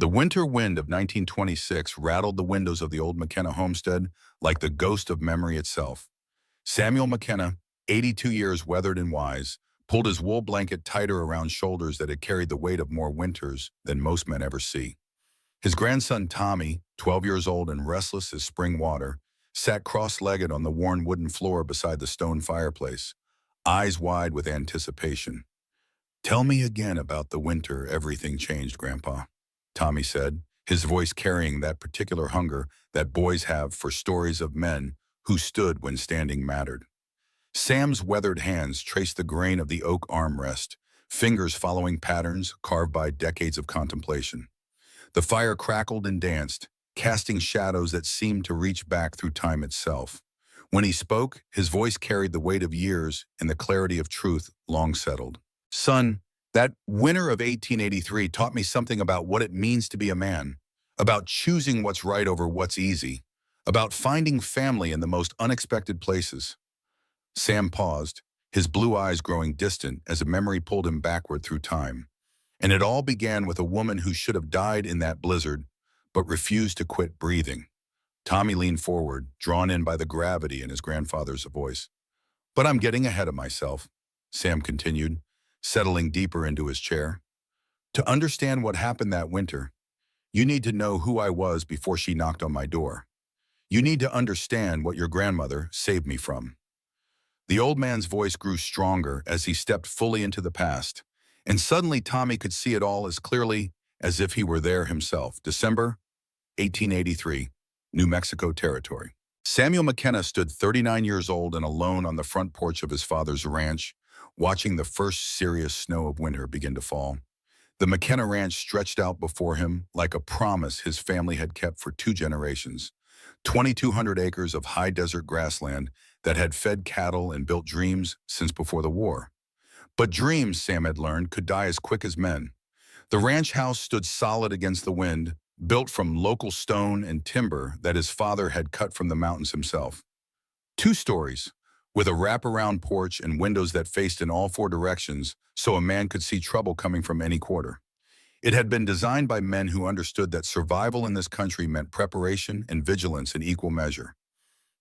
The winter wind of 1926 rattled the windows of the old McKenna homestead like the ghost of memory itself. Samuel McKenna, 82 years weathered and wise, pulled his wool blanket tighter around shoulders that had carried the weight of more winters than most men ever see. His grandson Tommy, 12 years old and restless as spring water, sat cross-legged on the worn wooden floor beside the stone fireplace, eyes wide with anticipation. "Tell me again about the winter everything changed, Grandpa," Tommy said, his voice carrying that particular hunger that boys have for stories of men who stood when standing mattered. Sam's weathered hands traced the grain of the oak armrest, fingers following patterns carved by decades of contemplation. The fire crackled and danced, casting shadows that seemed to reach back through time itself. When he spoke, his voice carried the weight of years and the clarity of truth long settled. "Son, that winter of 1883 taught me something about what it means to be a man, about choosing what's right over what's easy, about finding family in the most unexpected places." Sam paused, his blue eyes growing distant as a memory pulled him backward through time. And it all began with a woman who should have died in that blizzard, but refused to quit breathing. Tommy leaned forward, drawn in by the gravity in his grandfather's voice. "But I'm getting ahead of myself," Sam continued, settling deeper into his chair. "To understand what happened that winter, you need to know who I was before she knocked on my door. You need to understand what your grandmother saved me from." The old man's voice grew stronger as he stepped fully into the past, and suddenly Tommy could see it all as clearly as if he were there himself. December 1883, New Mexico Territory. Samuel McKenna stood 39 years old and alone on the front porch of his father's ranch, watching the first serious snow of winter begin to fall. The McKenna ranch stretched out before him like a promise his family had kept for 2 generations. 2,200 acres of high desert grassland that had fed cattle and built dreams since before the war. But dreams, Sam had learned, could die as quick as men. The ranch house stood solid against the wind, built from local stone and timber that his father had cut from the mountains himself. 2 stories, with a wraparound porch and windows that faced in all 4 directions so a man could see trouble coming from any quarter. It had been designed by men who understood that survival in this country meant preparation and vigilance in equal measure.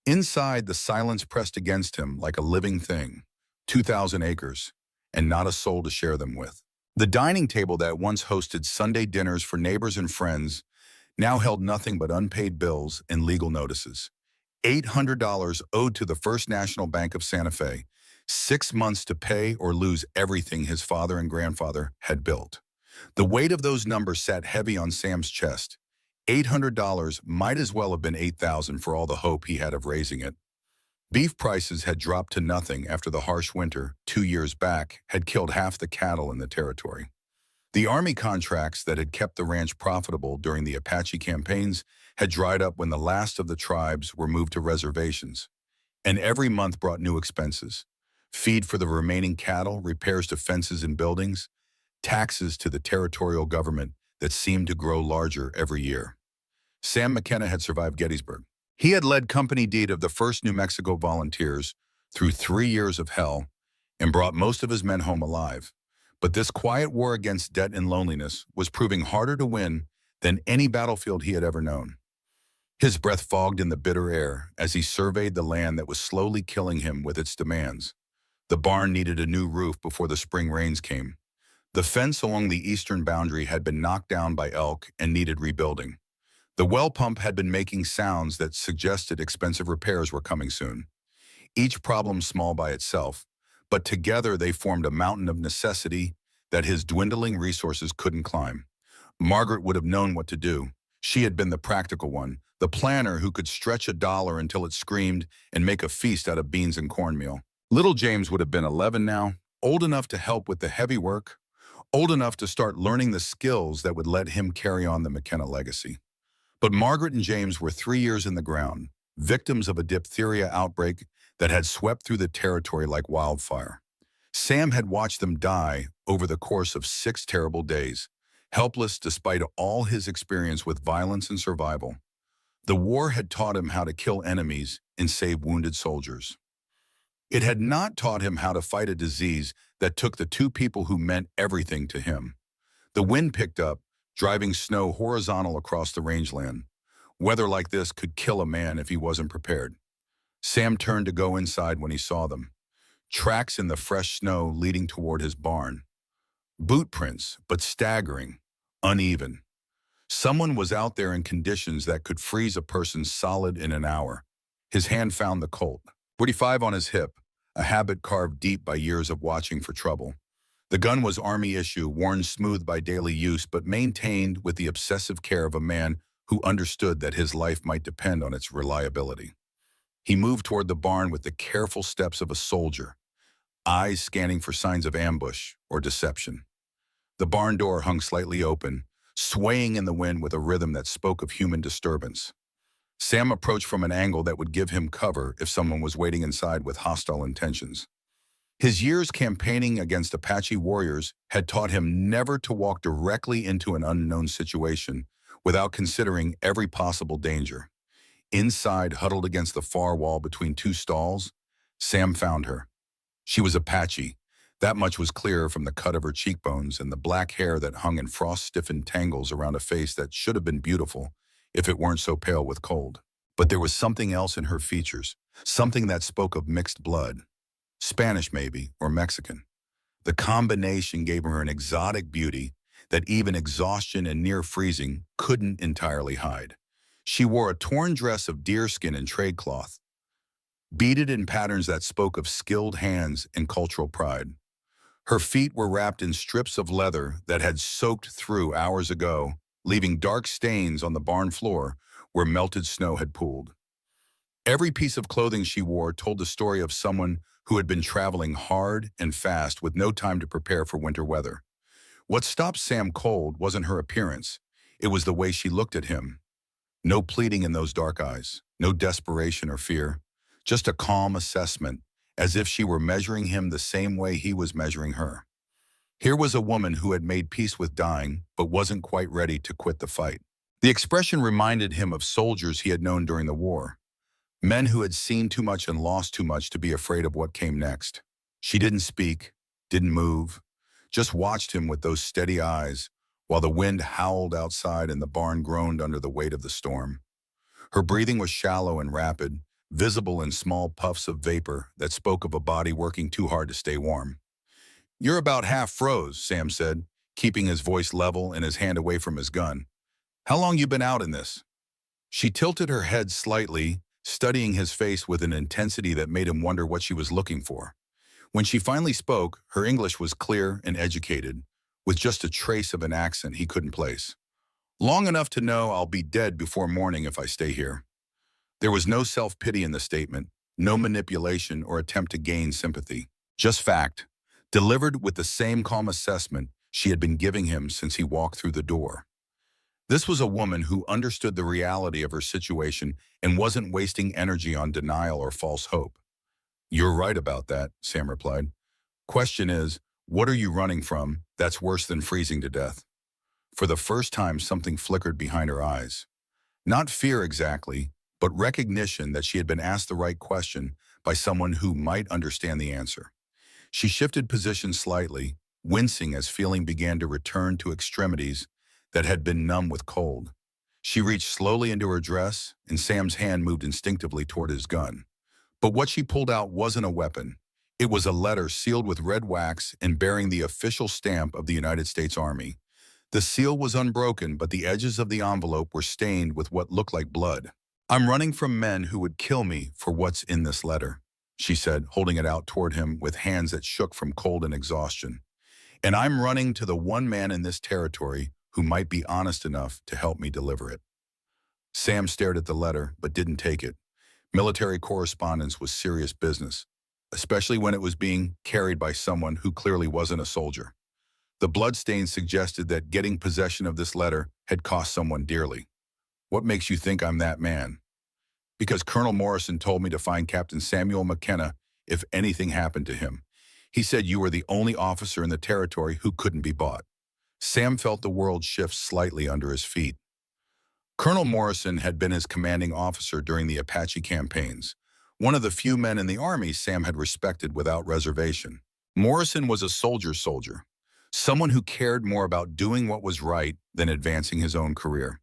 Inside, the silence pressed against him like a living thing, 2,000 acres, and not a soul to share them with. The dining table that once hosted Sunday dinners for neighbors and friends now held nothing but unpaid bills and legal notices. $800 owed to the First National Bank of Santa Fe, 6 months to pay or lose everything his father and grandfather had built. The weight of those numbers sat heavy on Sam's chest. $800 might as well have been $8,000 for all the hope he had of raising it. Beef prices had dropped to nothing after the harsh winter 2 years back had killed half the cattle in the territory. The Army contracts that had kept the ranch profitable during the Apache campaigns had dried up when the last of the tribes were moved to reservations. And every month brought new expenses: feed for the remaining cattle, repairs to fences and buildings, taxes to the territorial government that seemed to grow larger every year. Sam McKenna had survived Gettysburg. He had led Company D of the 1st New Mexico Volunteers through 3 years of hell and brought most of his men home alive. But this quiet war against debt and loneliness was proving harder to win than any battlefield he had ever known. His breath fogged in the bitter air as he surveyed the land that was slowly killing him with its demands. The barn needed a new roof before the spring rains came. The fence along the eastern boundary had been knocked down by elk and needed rebuilding. The well pump had been making sounds that suggested expensive repairs were coming soon. Each problem small by itself, but together they formed a mountain of necessity that his dwindling resources couldn't climb. Margaret would have known what to do. She had been the practical one, the planner who could stretch a dollar until it screamed and make a feast out of beans and cornmeal. Little James would have been 11 now, old enough to help with the heavy work, old enough to start learning the skills that would let him carry on the McKenna legacy. But Margaret and James were 3 years in the ground, victims of a diphtheria outbreak that had swept through the territory like wildfire. Sam had watched them die over the course of 6 terrible days, helpless despite all his experience with violence and survival. The war had taught him how to kill enemies and save wounded soldiers. It had not taught him how to fight a disease that took the 2 people who meant everything to him. The wind picked up, driving snow horizontal across the rangeland. Weather like this could kill a man if he wasn't prepared. Sam turned to go inside when he saw them. Tracks in the fresh snow leading toward his barn. Boot prints, but staggering, uneven. Someone was out there in conditions that could freeze a person solid in an hour. His hand found the Colt, 45 on his hip, a habit carved deep by years of watching for trouble. The gun was Army issue, worn smooth by daily use, but maintained with the obsessive care of a man who understood that his life might depend on its reliability. He moved toward the barn with the careful steps of a soldier, eyes scanning for signs of ambush or deception. The barn door hung slightly open, swaying in the wind with a rhythm that spoke of human disturbance. Sam approached from an angle that would give him cover if someone was waiting inside with hostile intentions. His years campaigning against Apache warriors had taught him never to walk directly into an unknown situation without considering every possible danger. Inside, huddled against the far wall between two stalls, Sam found her. She was Apache. That much was clear from the cut of her cheekbones and the black hair that hung in frost-stiffened tangles around a face that should have been beautiful if it weren't so pale with cold. But there was something else in her features, something that spoke of mixed blood. Spanish maybe, or Mexican. The combination gave her an exotic beauty that even exhaustion and near freezing couldn't entirely hide. She wore a torn dress of deerskin and trade cloth, beaded in patterns that spoke of skilled hands and cultural pride. Her feet were wrapped in strips of leather that had soaked through hours ago, leaving dark stains on the barn floor where melted snow had pooled. Every piece of clothing she wore told the story of someone who had been traveling hard and fast with no time to prepare for winter weather. What stopped Sam cold wasn't her appearance. It was the way she looked at him. No pleading in those dark eyes, no desperation or fear, just a calm assessment, as if she were measuring him the same way he was measuring her. Here was a woman who had made peace with dying, but wasn't quite ready to quit the fight. The expression reminded him of soldiers he had known during the war, men who had seen too much and lost too much to be afraid of what came next. She didn't speak, didn't move, just watched him with those steady eyes, while the wind howled outside and the barn groaned under the weight of the storm. Her breathing was shallow and rapid, visible in small puffs of vapor that spoke of a body working too hard to stay warm. "You're about half froze," Sam said, keeping his voice level and his hand away from his gun. "How long you been out in this?" She tilted her head slightly, studying his face with an intensity that made him wonder what she was looking for. When she finally spoke, her English was clear and educated, with just a trace of an accent he couldn't place. "Long enough to know I'll be dead before morning if I stay here." There was no self-pity in the statement, no manipulation or attempt to gain sympathy. Just fact, delivered with the same calm assessment she had been giving him since he walked through the door. This was a woman who understood the reality of her situation and wasn't wasting energy on denial or false hope. "You're right about that," Sam replied. "Question is, what are you running from that's worse than freezing to death?" For the first time, something flickered behind her eyes. Not fear exactly, but recognition that she had been asked the right question by someone who might understand the answer. She shifted position slightly, wincing as feeling began to return to extremities that had been numb with cold. She reached slowly into her dress, and Sam's hand moved instinctively toward his gun. But what she pulled out wasn't a weapon. It was a letter sealed with red wax and bearing the official stamp of the United States Army. The seal was unbroken, but the edges of the envelope were stained with what looked like blood. "I'm running from men who would kill me for what's in this letter," she said, holding it out toward him with hands that shook from cold and exhaustion. "And I'm running to the one man in this territory who might be honest enough to help me deliver it." Sam stared at the letter, but didn't take it. Military correspondence was serious business, especially when it was being carried by someone who clearly wasn't a soldier. The bloodstains suggested that getting possession of this letter had cost someone dearly. "What makes you think I'm that man?" "Because Colonel Morrison told me to find Captain Samuel McKenna if anything happened to him. He said you were the only officer in the territory who couldn't be bought." Sam felt the world shift slightly under his feet. Colonel Morrison had been his commanding officer during the Apache campaigns, one of the few men in the Army Sam had respected without reservation. Morrison was a soldier's soldier, someone who cared more about doing what was right than advancing his own career.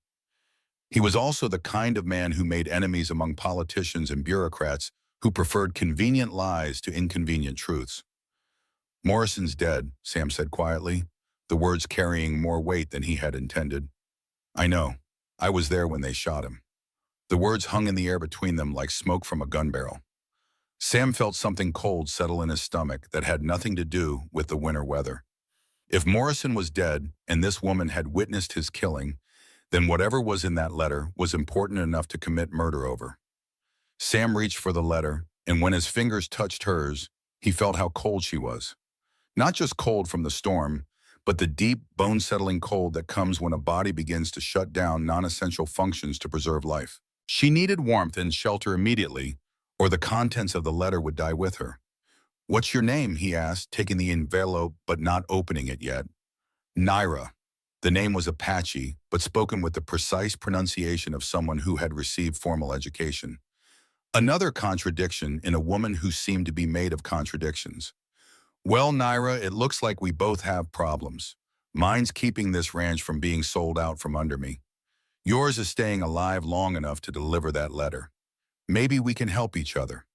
He was also the kind of man who made enemies among politicians and bureaucrats who preferred convenient lies to inconvenient truths. "Morrison's dead," Sam said quietly, the words carrying more weight than he had intended. "I know. I was there when they shot him." The words hung in the air between them like smoke from a gun barrel. Sam felt something cold settle in his stomach that had nothing to do with the winter weather. If Morrison was dead and this woman had witnessed his killing, then whatever was in that letter was important enough to commit murder over. Sam reached for the letter, and when his fingers touched hers, he felt how cold she was. Not just cold from the storm, but the deep, bone-settling cold that comes when a body begins to shut down non-essential functions to preserve life. She needed warmth and shelter immediately, or the contents of the letter would die with her. "What's your name?" he asked, taking the envelope but not opening it yet. "Naira." The name was Apache, but spoken with the precise pronunciation of someone who had received formal education. Another contradiction in a woman who seemed to be made of contradictions. "Well, Naira, it looks like we both have problems. Mine's keeping this ranch from being sold out from under me. Yours is staying alive long enough to deliver that letter. Maybe we can help each other."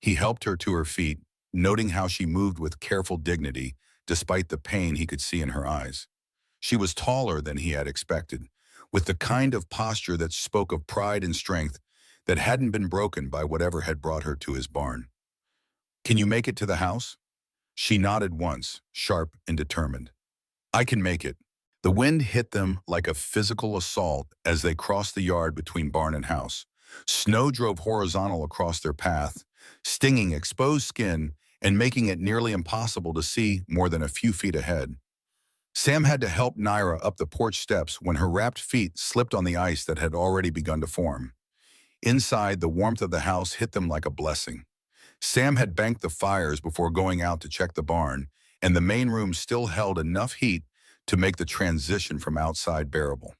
He helped her to her feet, noting how she moved with careful dignity, despite the pain he could see in her eyes. She was taller than he had expected, with the kind of posture that spoke of pride and strength that hadn't been broken by whatever had brought her to his barn. "Can you make it to the house?" She nodded once, sharp and determined. "I can make it." The wind hit them like a physical assault as they crossed the yard between barn and house. Snow drove horizontal across their path, stinging exposed skin and making it nearly impossible to see more than a few feet ahead. Sam had to help Naira up the porch steps when her wrapped feet slipped on the ice that had already begun to form. Inside, the warmth of the house hit them like a blessing. Sam had banked the fires before going out to check the barn, and the main room still held enough heat to make the transition from outside bearable.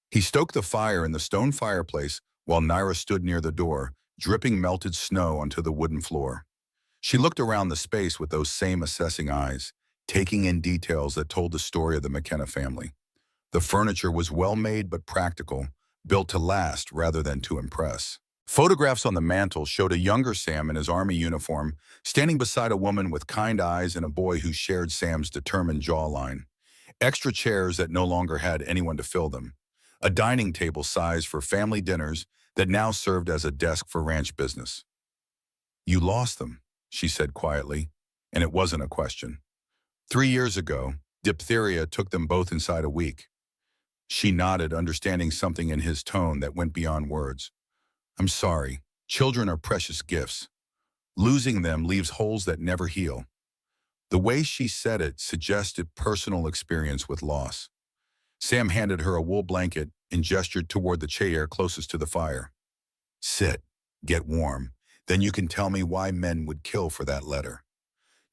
He stoked the fire in the stone fireplace while Naira stood near the door, dripping melted snow onto the wooden floor. She looked around the space with those same assessing eyes, taking in details that told the story of the McKenna family. The furniture was well-made but practical, built to last rather than to impress. Photographs on the mantel showed a younger Sam in his army uniform, standing beside a woman with kind eyes and a boy who shared Sam's determined jawline. Extra chairs that no longer had anyone to fill them. A dining table sized for family dinners that now served as a desk for ranch business. "You lost them," she said quietly, and it wasn't a question. 3 years ago, diphtheria took them both inside a week. She nodded, understanding something in his tone that went beyond words. "I'm sorry. Children are precious gifts. Losing them leaves holes that never heal." The way she said it suggested personal experience with loss. Sam handed her a wool blanket and gestured toward the chair closest to the fire. "Sit. Get warm. Then you can tell me why men would kill for that letter."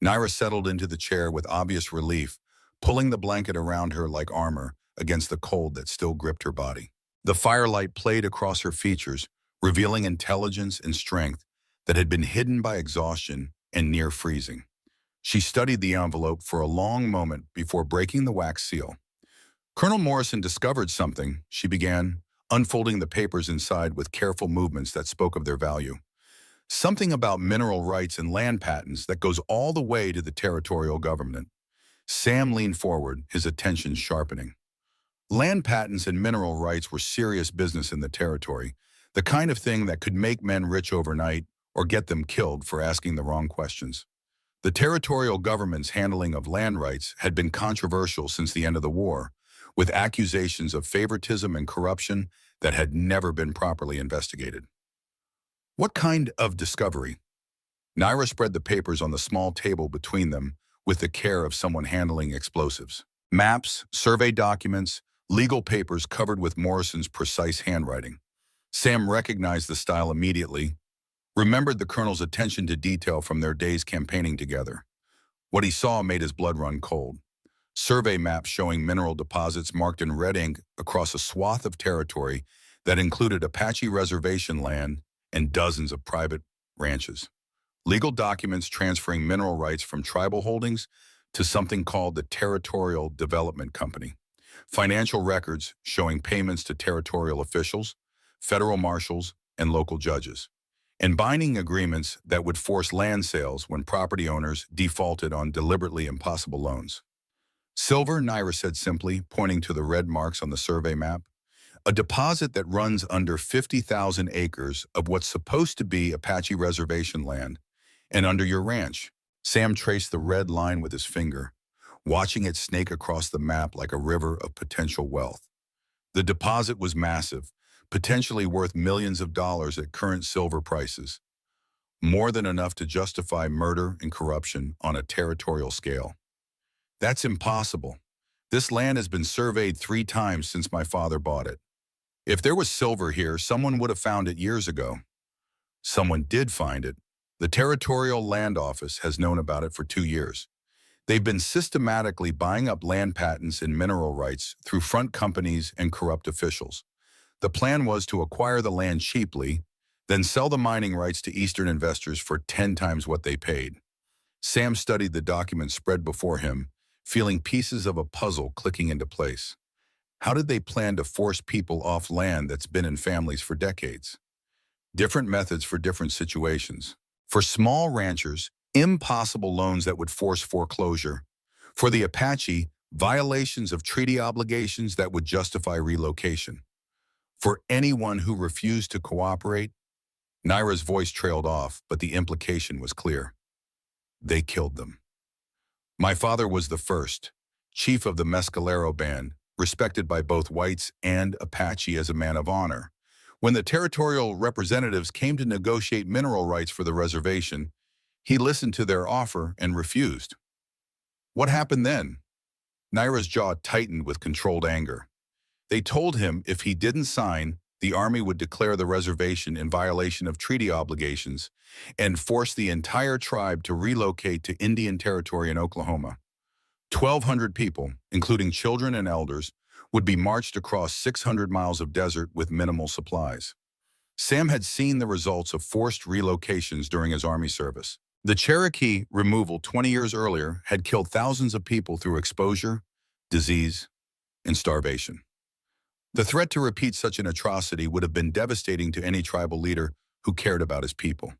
Naira settled into the chair with obvious relief, pulling the blanket around her like armor against the cold that still gripped her body. The firelight played across her features, revealing intelligence and strength that had been hidden by exhaustion and near freezing. She studied the envelope for a long moment before breaking the wax seal. "Colonel Morrison discovered something," she began, unfolding the papers inside with careful movements that spoke of their value. "Something about mineral rights and land patents that goes all the way to the territorial government." Sam leaned forward, his attention sharpening. Land patents and mineral rights were serious business in the territory, the kind of thing that could make men rich overnight or get them killed for asking the wrong questions. The territorial government's handling of land rights had been controversial since the end of the war, with accusations of favoritism and corruption that had never been properly investigated. "What kind of discovery?" Naira spread the papers on the small table between them with the care of someone handling explosives. Maps, survey documents, legal papers covered with Morrison's precise handwriting. Sam recognized the style immediately, remembered the colonel's attention to detail from their days campaigning together. What he saw made his blood run cold. Survey maps showing mineral deposits marked in red ink across a swath of territory that included Apache reservation land and dozens of private ranches. Legal documents transferring mineral rights from tribal holdings to something called the Territorial Development Company. Financial records showing payments to territorial officials, federal marshals, and local judges, and binding agreements that would force land sales when property owners defaulted on deliberately impossible loans. Silver, Naira said simply, pointing to the red marks on the survey map. A deposit that runs under 50,000 acres of what's supposed to be Apache reservation land, and under your ranch. Sam traced the red line with his finger, watching it snake across the map like a river of potential wealth. The deposit was massive, potentially worth millions of dollars at current silver prices, more than enough to justify murder and corruption on a territorial scale. That's impossible. This land has been surveyed 3 times since my father bought it. If there was silver here, someone would have found it years ago. Someone did find it. The Territorial Land Office has known about it for 2 years. They've been systematically buying up land patents and mineral rights through front companies and corrupt officials. The plan was to acquire the land cheaply, then sell the mining rights to Eastern investors for 10 times what they paid. Sam studied the documents spread before him, feeling pieces of a puzzle clicking into place. How did they plan to force people off land that's been in families for decades? Different methods for different situations. For small ranchers, impossible loans that would force foreclosure. For the Apache, violations of treaty obligations that would justify relocation. For anyone who refused to cooperate, Naira's voice trailed off, but the implication was clear. They killed them. My father was the first, chief of the Mescalero band, respected by both whites and Apache as a man of honor. When the territorial representatives came to negotiate mineral rights for the reservation, he listened to their offer and refused. What happened then? Naira's jaw tightened with controlled anger. They told him if he didn't sign, the Army would declare the reservation in violation of treaty obligations and force the entire tribe to relocate to Indian Territory in Oklahoma. 1,200 people, including children and elders, would be marched across 600 miles of desert with minimal supplies. Sam had seen the results of forced relocations during his Army service. The Cherokee removal 20 years earlier had killed thousands of people through exposure, disease, and starvation. The threat to repeat such an atrocity would have been devastating to any tribal leader who cared about his people.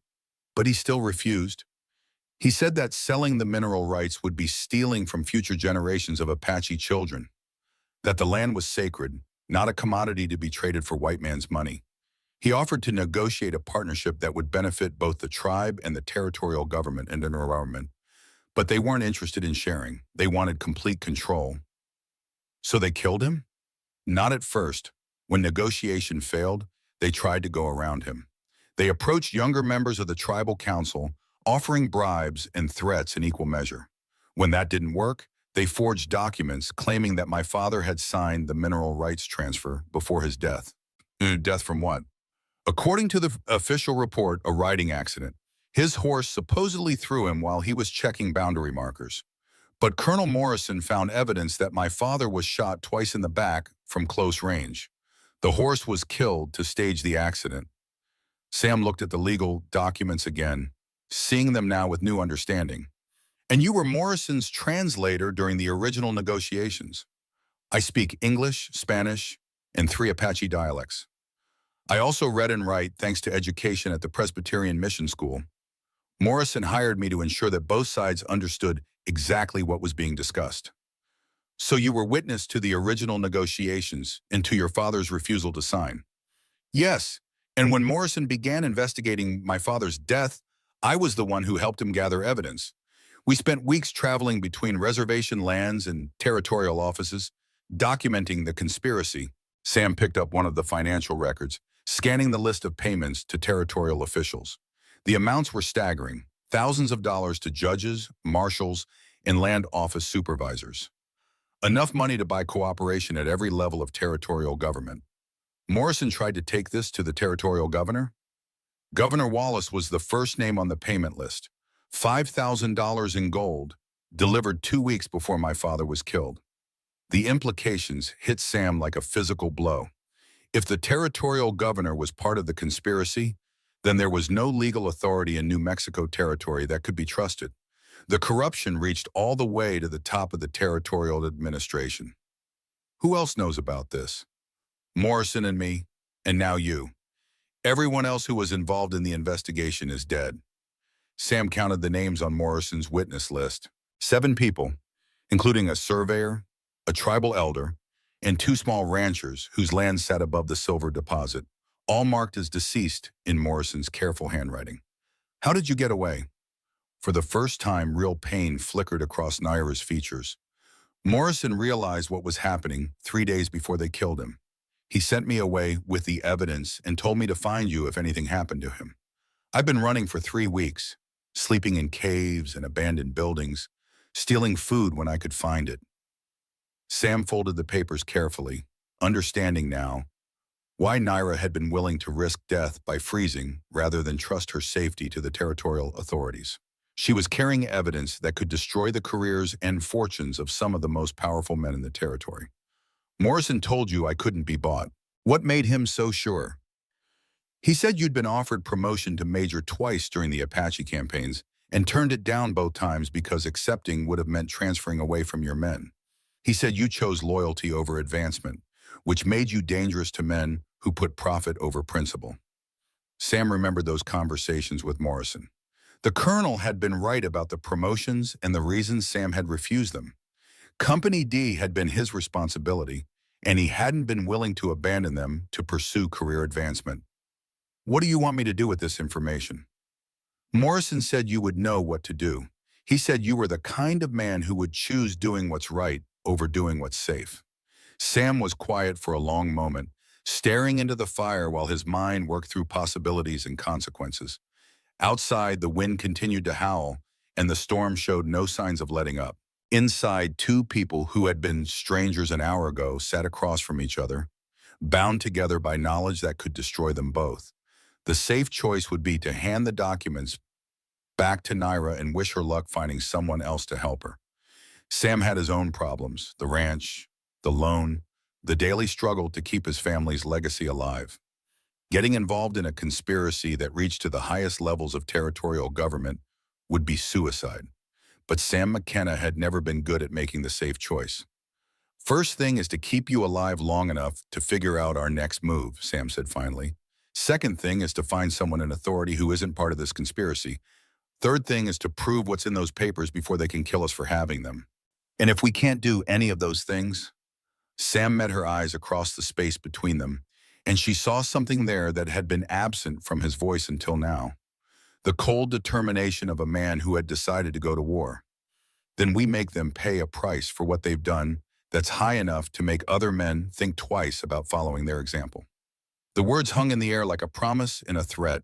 But he still refused. He said that selling the mineral rights would be stealing from future generations of Apache children, that the land was sacred, not a commodity to be traded for white man's money. He offered to negotiate a partnership that would benefit both the tribe and the territorial government and environment, but they weren't interested in sharing. They wanted complete control. So they killed him? Not at first. When negotiation failed, they tried to go around him. They approached younger members of the tribal council, offering bribes and threats in equal measure. When that didn't work, they forged documents claiming that my father had signed the mineral rights transfer before his death. Death from what? According to the official report, a riding accident. His horse supposedly threw him while he was checking boundary markers. But Colonel Morrison found evidence that my father was shot twice in the back from close range. The horse was killed to stage the accident. Sam looked at the legal documents again, seeing them now with new understanding. And you were Morrison's translator during the original negotiations. I speak English, Spanish, and 3 Apache dialects. I also read and write thanks to education at the Presbyterian Mission School. Morrison hired me to ensure that both sides understood exactly what was being discussed. So you were witness to the original negotiations and to your father's refusal to sign? Yes, and when Morrison began investigating my father's death, I was the one who helped him gather evidence. We spent weeks traveling between reservation lands and territorial offices, documenting the conspiracy. Sam picked up one of the financial records, scanning the list of payments to territorial officials. The amounts were staggering, thousands of dollars to judges, marshals, and land office supervisors. Enough money to buy cooperation at every level of territorial government. Morrison tried to take this to the territorial governor. Governor Wallace was the first name on the payment list. $5,000 in gold, delivered 2 weeks before my father was killed. The implications hit Sam like a physical blow. If the territorial governor was part of the conspiracy, then there was no legal authority in New Mexico territory that could be trusted. The corruption reached all the way to the top of the territorial administration. Who else knows about this? Morrison and me, and now you. Everyone else who was involved in the investigation is dead. Sam counted the names on Morrison's witness list. 7 people, including a surveyor, a tribal elder, and 2 small ranchers whose land sat above the silver deposit, all marked as deceased in Morrison's careful handwriting. How did you get away? For the first time, real pain flickered across Naira's features. Morrison realized what was happening 3 days before they killed him. He sent me away with the evidence and told me to find you if anything happened to him. I've been running for 3 weeks, sleeping in caves and abandoned buildings, stealing food when I could find it. Sam folded the papers carefully, understanding now why Naira had been willing to risk death by freezing rather than trust her safety to the territorial authorities. She was carrying evidence that could destroy the careers and fortunes of some of the most powerful men in the territory. Morrison told you I couldn't be bought. What made him so sure? He said you'd been offered promotion to major twice during the Apache campaigns and turned it down both times because accepting would have meant transferring away from your men. He said you chose loyalty over advancement, which made you dangerous to men who put profit over principle. Sam remembered those conversations with Morrison. The colonel had been right about the promotions and the reasons Sam had refused them. Company D had been his responsibility, and he hadn't been willing to abandon them to pursue career advancement. What do you want me to do with this information? Morrison said you would know what to do. He said you were the kind of man who would choose doing what's right over doing what's safe. Sam was quiet for a long moment, staring into the fire while his mind worked through possibilities and consequences. Outside, the wind continued to howl, and the storm showed no signs of letting up. Inside, 2 people who had been strangers an hour ago sat across from each other, bound together by knowledge that could destroy them both. The safe choice would be to hand the documents back to Naira and wish her luck finding someone else to help her. Sam had his own problems, the ranch, the loan, the daily struggle to keep his family's legacy alive. Getting involved in a conspiracy that reached to the highest levels of territorial government would be suicide. But Sam McKenna had never been good at making the safe choice. First thing is to keep you alive long enough to figure out our next move, Sam said finally. Second thing is to find someone in authority who isn't part of this conspiracy. Third thing is to prove what's in those papers before they can kill us for having them. And if we can't do any of those things, Sam met her eyes across the space between them, and she saw something there that had been absent from his voice until now. The cold determination of a man who had decided to go to war. Then we make them pay a price for what they've done that's high enough to make other men think twice about following their example. The words hung in the air like a promise and a threat.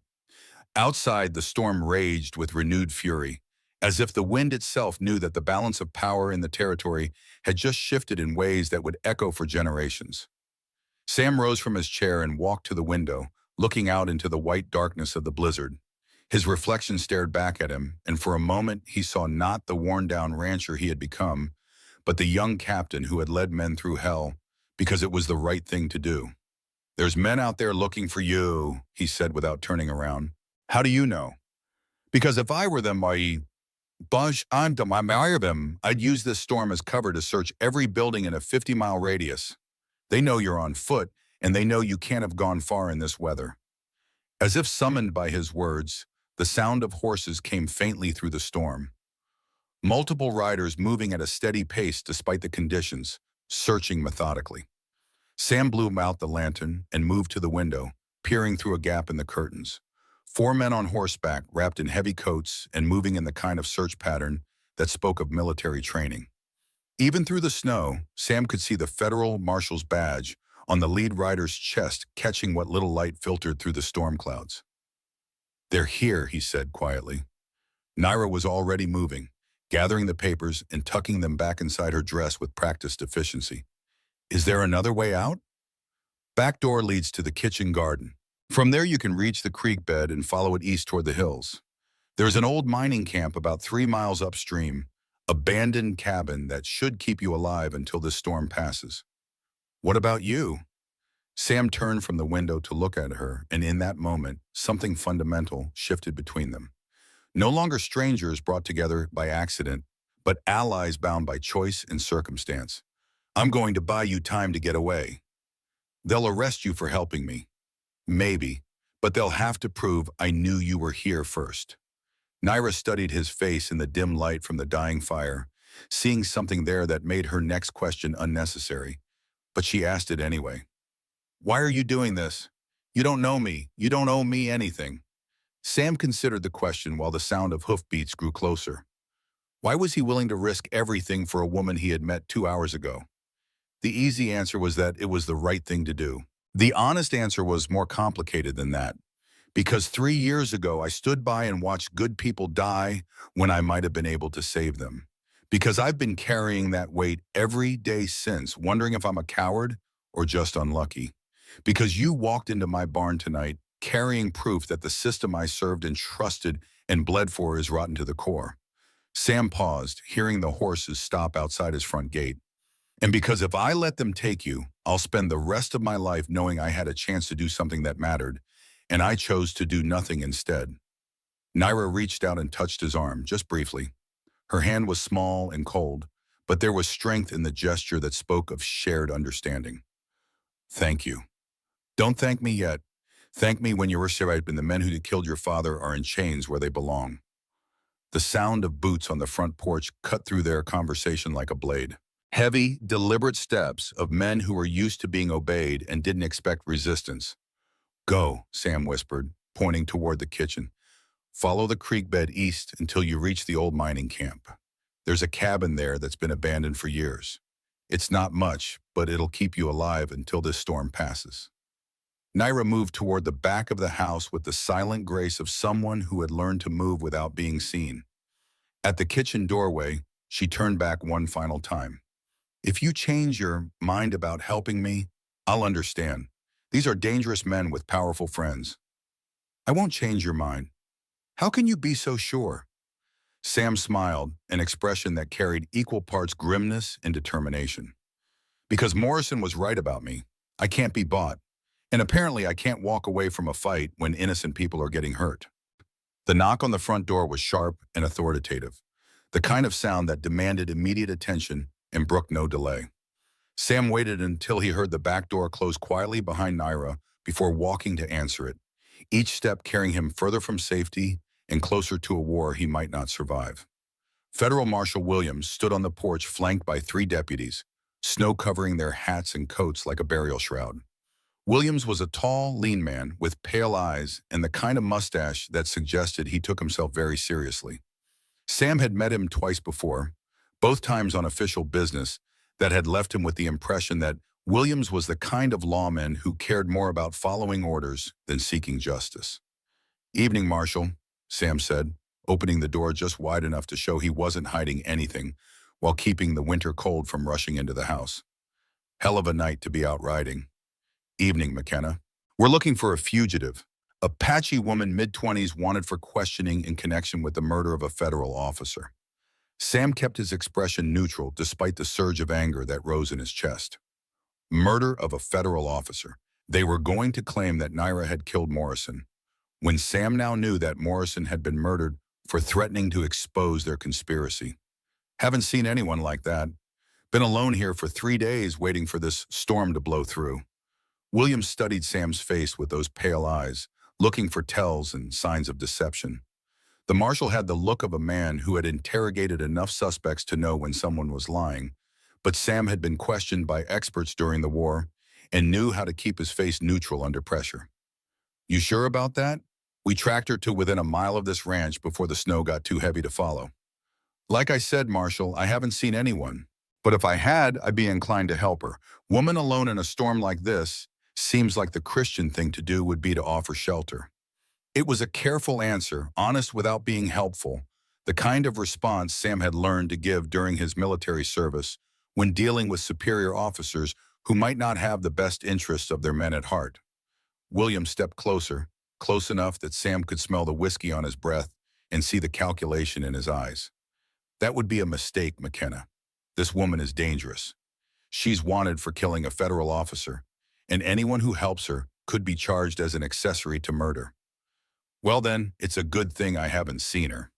Outside, the storm raged with renewed fury, as if the wind itself knew that the balance of power in the territory had just shifted in ways that would echo for generations. Sam rose from his chair and walked to the window, looking out into the white darkness of the blizzard. His reflection stared back at him, and for a moment he saw not the worn-down rancher he had become, but the young captain who had led men through hell because it was the right thing to do. "There's men out there looking for you," he said without turning around. "How do you know?" "Because if I were them, I'd use this storm as cover to search every building in a 50-mile radius. They know you're on foot, and they know you can't have gone far in this weather." As if summoned by his words, the sound of horses came faintly through the storm. Multiple riders moving at a steady pace despite the conditions, searching methodically. Sam blew out the lantern and moved to the window, peering through a gap in the curtains. 4 men on horseback, wrapped in heavy coats and moving in the kind of search pattern that spoke of military training. Even through the snow, Sam could see the federal marshal's badge on the lead rider's chest, catching what little light filtered through the storm clouds. "They're here," he said quietly. Naira was already moving, gathering the papers and tucking them back inside her dress with practiced efficiency. "Is there another way out?" "Back door leads to the kitchen garden. From there you can reach the creek bed and follow it east toward the hills. There's an old mining camp about 3 miles upstream, abandoned cabin that should keep you alive until this storm passes." "What about you?" Sam turned from the window to look at her, and in that moment, something fundamental shifted between them. No longer strangers brought together by accident, but allies bound by choice and circumstance. I'm going to buy you time to get away. They'll arrest you for helping me. Maybe, but they'll have to prove I knew you were here first. Naira studied his face in the dim light from the dying fire, seeing something there that made her next question unnecessary. But she asked it anyway. Why are you doing this? You don't know me. You don't owe me anything. Sam considered the question while the sound of hoofbeats grew closer. Why was he willing to risk everything for a woman he had met 2 hours ago? The easy answer was that it was the right thing to do. The honest answer was more complicated than that. Because 3 years ago, I stood by and watched good people die when I might have been able to save them. Because I've been carrying that weight every day since, wondering if I'm a coward or just unlucky. Because you walked into my barn tonight carrying proof that the system I served and trusted and bled for is rotten to the core. Sam paused, hearing the horses stop outside his front gate. And because if I let them take you, I'll spend the rest of my life knowing I had a chance to do something that mattered, and I chose to do nothing instead. Naira reached out and touched his arm, just briefly. Her hand was small and cold, but there was strength in the gesture that spoke of shared understanding. Thank you. Don't thank me yet. Thank me when you were survived and the men who killed your father are in chains where they belong. The sound of boots on the front porch cut through their conversation like a blade. Heavy, deliberate steps of men who were used to being obeyed and didn't expect resistance. Go, Sam whispered, pointing toward the kitchen. Follow the creek bed east until you reach the old mining camp. There's a cabin there that's been abandoned for years. It's not much, but it'll keep you alive until this storm passes. Naira moved toward the back of the house with the silent grace of someone who had learned to move without being seen. At the kitchen doorway, she turned back one final time. If you change your mind about helping me, I'll understand. These are dangerous men with powerful friends. I won't change your mind. How can you be so sure? Sam smiled, an expression that carried equal parts grimness and determination. Because Morrison was right about me. I can't be bought. And apparently I can't walk away from a fight when innocent people are getting hurt. The knock on the front door was sharp and authoritative, the kind of sound that demanded immediate attention and brooked no delay. Sam waited until he heard the back door close quietly behind Naira before walking to answer it, each step carrying him further from safety and closer to a war he might not survive. Federal Marshal Williams stood on the porch flanked by 3 deputies, snow covering their hats and coats like a burial shroud. Williams was a tall, lean man with pale eyes and the kind of mustache that suggested he took himself very seriously. Sam had met him twice before, both times on official business, that had left him with the impression that Williams was the kind of lawman who cared more about following orders than seeking justice. Evening, Marshal, Sam said, opening the door just wide enough to show he wasn't hiding anything while keeping the winter cold from rushing into the house. Hell of a night to be out riding. Evening, McKenna. We're looking for a fugitive, Apache woman mid-20s wanted for questioning in connection with the murder of a federal officer. Sam kept his expression neutral despite the surge of anger that rose in his chest. Murder of a federal officer. They were going to claim that Naira had killed Morrison, when Sam now knew that Morrison had been murdered for threatening to expose their conspiracy. Haven't seen anyone like that. Been alone here for 3 days waiting for this storm to blow through. William studied Sam's face with those pale eyes, looking for tells and signs of deception. The marshal had the look of a man who had interrogated enough suspects to know when someone was lying, but Sam had been questioned by experts during the war and knew how to keep his face neutral under pressure. You sure about that? We tracked her to within a mile of this ranch before the snow got too heavy to follow. Like I said, Marshal, I haven't seen anyone. But if I had, I'd be inclined to help her. Woman alone in a storm like this seems like the Christian thing to do would be to offer shelter. It was a careful answer, honest without being helpful, the kind of response Sam had learned to give during his military service when dealing with superior officers who might not have the best interests of their men at heart. William stepped closer, close enough that Sam could smell the whiskey on his breath and see the calculation in his eyes. That would be a mistake, McKenna. This woman is dangerous. She's wanted for killing a federal officer, and anyone who helps her could be charged as an accessory to murder. Well then, it's a good thing I haven't seen her.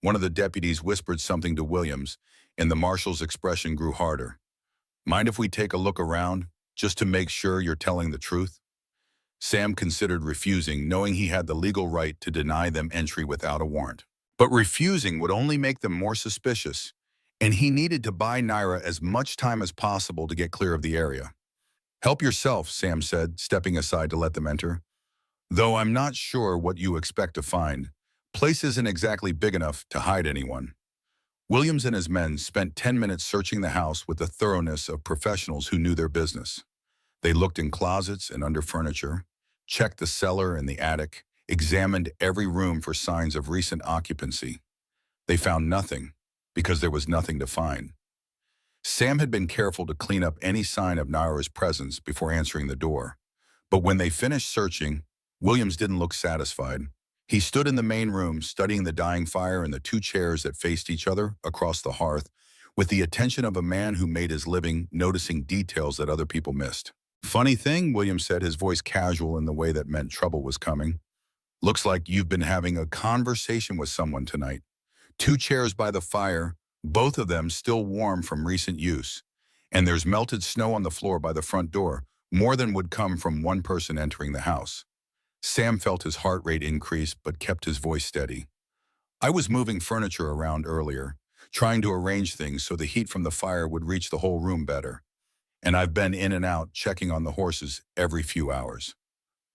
One of the deputies whispered something to Williams, and the marshal's expression grew harder. Mind if we take a look around, just to make sure you're telling the truth? Sam considered refusing, knowing he had the legal right to deny them entry without a warrant. But refusing would only make them more suspicious, and he needed to buy Naira as much time as possible to get clear of the area. Help yourself, Sam said, stepping aside to let them enter. Though I'm not sure what you expect to find. Place isn't exactly big enough to hide anyone. Williams and his men spent 10 minutes searching the house with the thoroughness of professionals who knew their business. They looked in closets and under furniture, checked the cellar and the attic, examined every room for signs of recent occupancy. They found nothing, because there was nothing to find. Sam had been careful to clean up any sign of Naira's presence before answering the door. But when they finished searching, Williams didn't look satisfied. He stood in the main room, studying the dying fire and the two chairs that faced each other across the hearth, with the attention of a man who made his living noticing details that other people missed. Funny thing, Williams said, his voice casual in the way that meant trouble was coming. Looks like you've been having a conversation with someone tonight. Two chairs by the fire, both of them still warm from recent use. And there's melted snow on the floor by the front door, more than would come from one person entering the house. Sam felt his heart rate increase but kept his voice steady. I was moving furniture around earlier, trying to arrange things so the heat from the fire would reach the whole room better. And I've been in and out checking on the horses every few hours.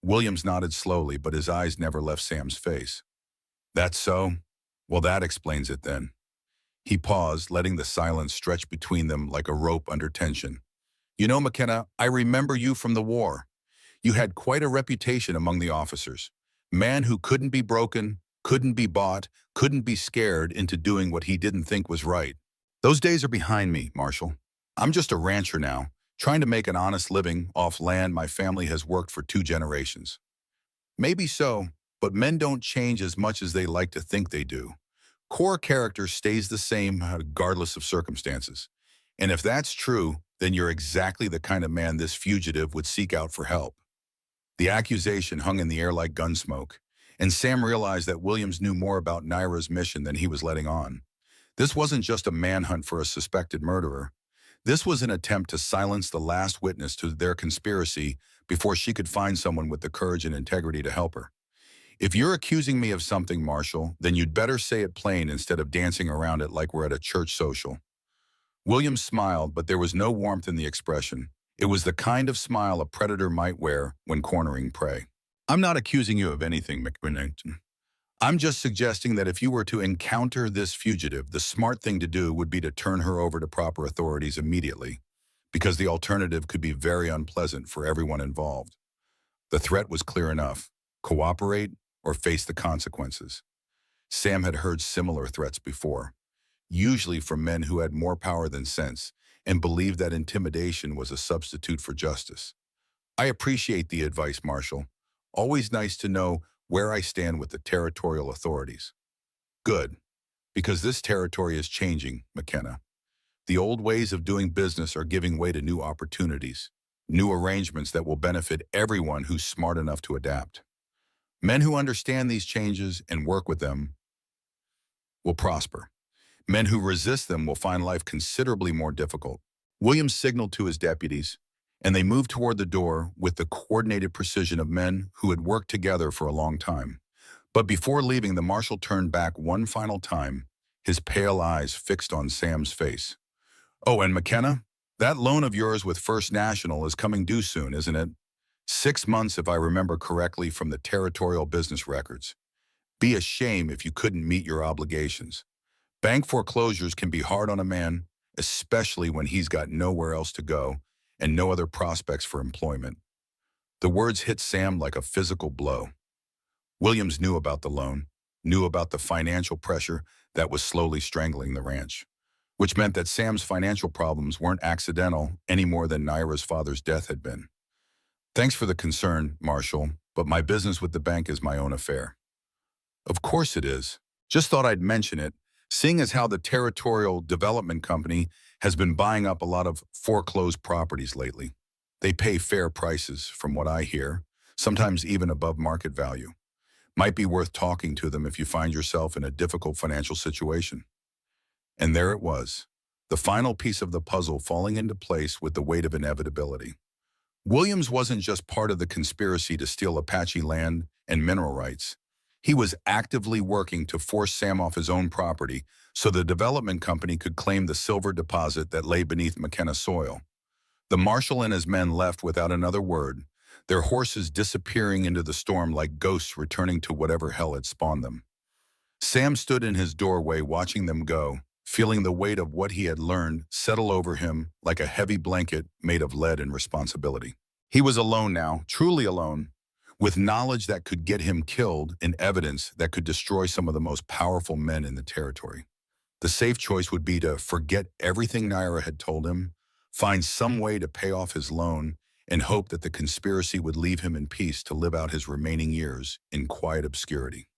Williams nodded slowly, but his eyes never left Sam's face. That's so? Well, that explains it then. He paused, letting the silence stretch between them like a rope under tension. You know, McKenna, I remember you from the war. You had quite a reputation among the officers. Man who couldn't be broken, couldn't be bought, couldn't be scared into doing what he didn't think was right. Those days are behind me, Marshal. I'm just a rancher now, trying to make an honest living off land my family has worked for 2 generations. Maybe so, but men don't change as much as they like to think they do. Core character stays the same regardless of circumstances. And if that's true, then you're exactly the kind of man this fugitive would seek out for help. The accusation hung in the air like gunsmoke, and Sam realized that Williams knew more about Naira's mission than he was letting on. This wasn't just a manhunt for a suspected murderer. This was an attempt to silence the last witness to their conspiracy before she could find someone with the courage and integrity to help her. If you're accusing me of something, Marshal, then you'd better say it plain instead of dancing around it like we're at a church social. Williams smiled, but there was no warmth in the expression. It was the kind of smile a predator might wear when cornering prey. I'm not accusing you of anything, McQuinn. I'm just suggesting that if you were to encounter this fugitive, the smart thing to do would be to turn her over to proper authorities immediately, because the alternative could be very unpleasant for everyone involved. The threat was clear enough: cooperate or face the consequences. Sam had heard similar threats before, usually from men who had more power than sense and believed that intimidation was a substitute for justice. I appreciate the advice, Marshal. Always nice to know where I stand with the territorial authorities. Good, because this territory is changing, McKenna. The old ways of doing business are giving way to new opportunities, new arrangements that will benefit everyone who's smart enough to adapt. Men who understand these changes and work with them will prosper. Men who resist them will find life considerably more difficult. Williams signaled to his deputies, and they moved toward the door with the coordinated precision of men who had worked together for a long time. But before leaving, the marshal turned back one final time, his pale eyes fixed on Sam's face. Oh, and McKenna, that loan of yours with First National is coming due soon, isn't it? 6 months, if I remember correctly, from the territorial business records. Be a shame if you couldn't meet your obligations. Bank foreclosures can be hard on a man, especially when he's got nowhere else to go and no other prospects for employment. The words hit Sam like a physical blow. Williams knew about the loan, knew about the financial pressure that was slowly strangling the ranch, which meant that Sam's financial problems weren't accidental any more than Naira's father's death had been. Thanks for the concern, Marshal, but my business with the bank is my own affair. Of course it is. Just thought I'd mention it, seeing as how the Territorial Development Company has been buying up a lot of foreclosed properties lately. They pay fair prices, from what I hear, sometimes even above market value. Might be worth talking to them if you find yourself in a difficult financial situation. And there it was, the final piece of the puzzle falling into place with the weight of inevitability. Williams wasn't just part of the conspiracy to steal Apache land and mineral rights. He was actively working to force Sam off his own property so the development company could claim the silver deposit that lay beneath McKenna soil. The marshal and his men left without another word, their horses disappearing into the storm like ghosts returning to whatever hell had spawned them. Sam stood in his doorway watching them go, feeling the weight of what he had learned settle over him like a heavy blanket made of lead and responsibility. He was alone now, truly alone, with knowledge that could get him killed and evidence that could destroy some of the most powerful men in the territory. The safe choice would be to forget everything Naira had told him, find some way to pay off his loan, and hope that the conspiracy would leave him in peace to live out his remaining years in quiet obscurity.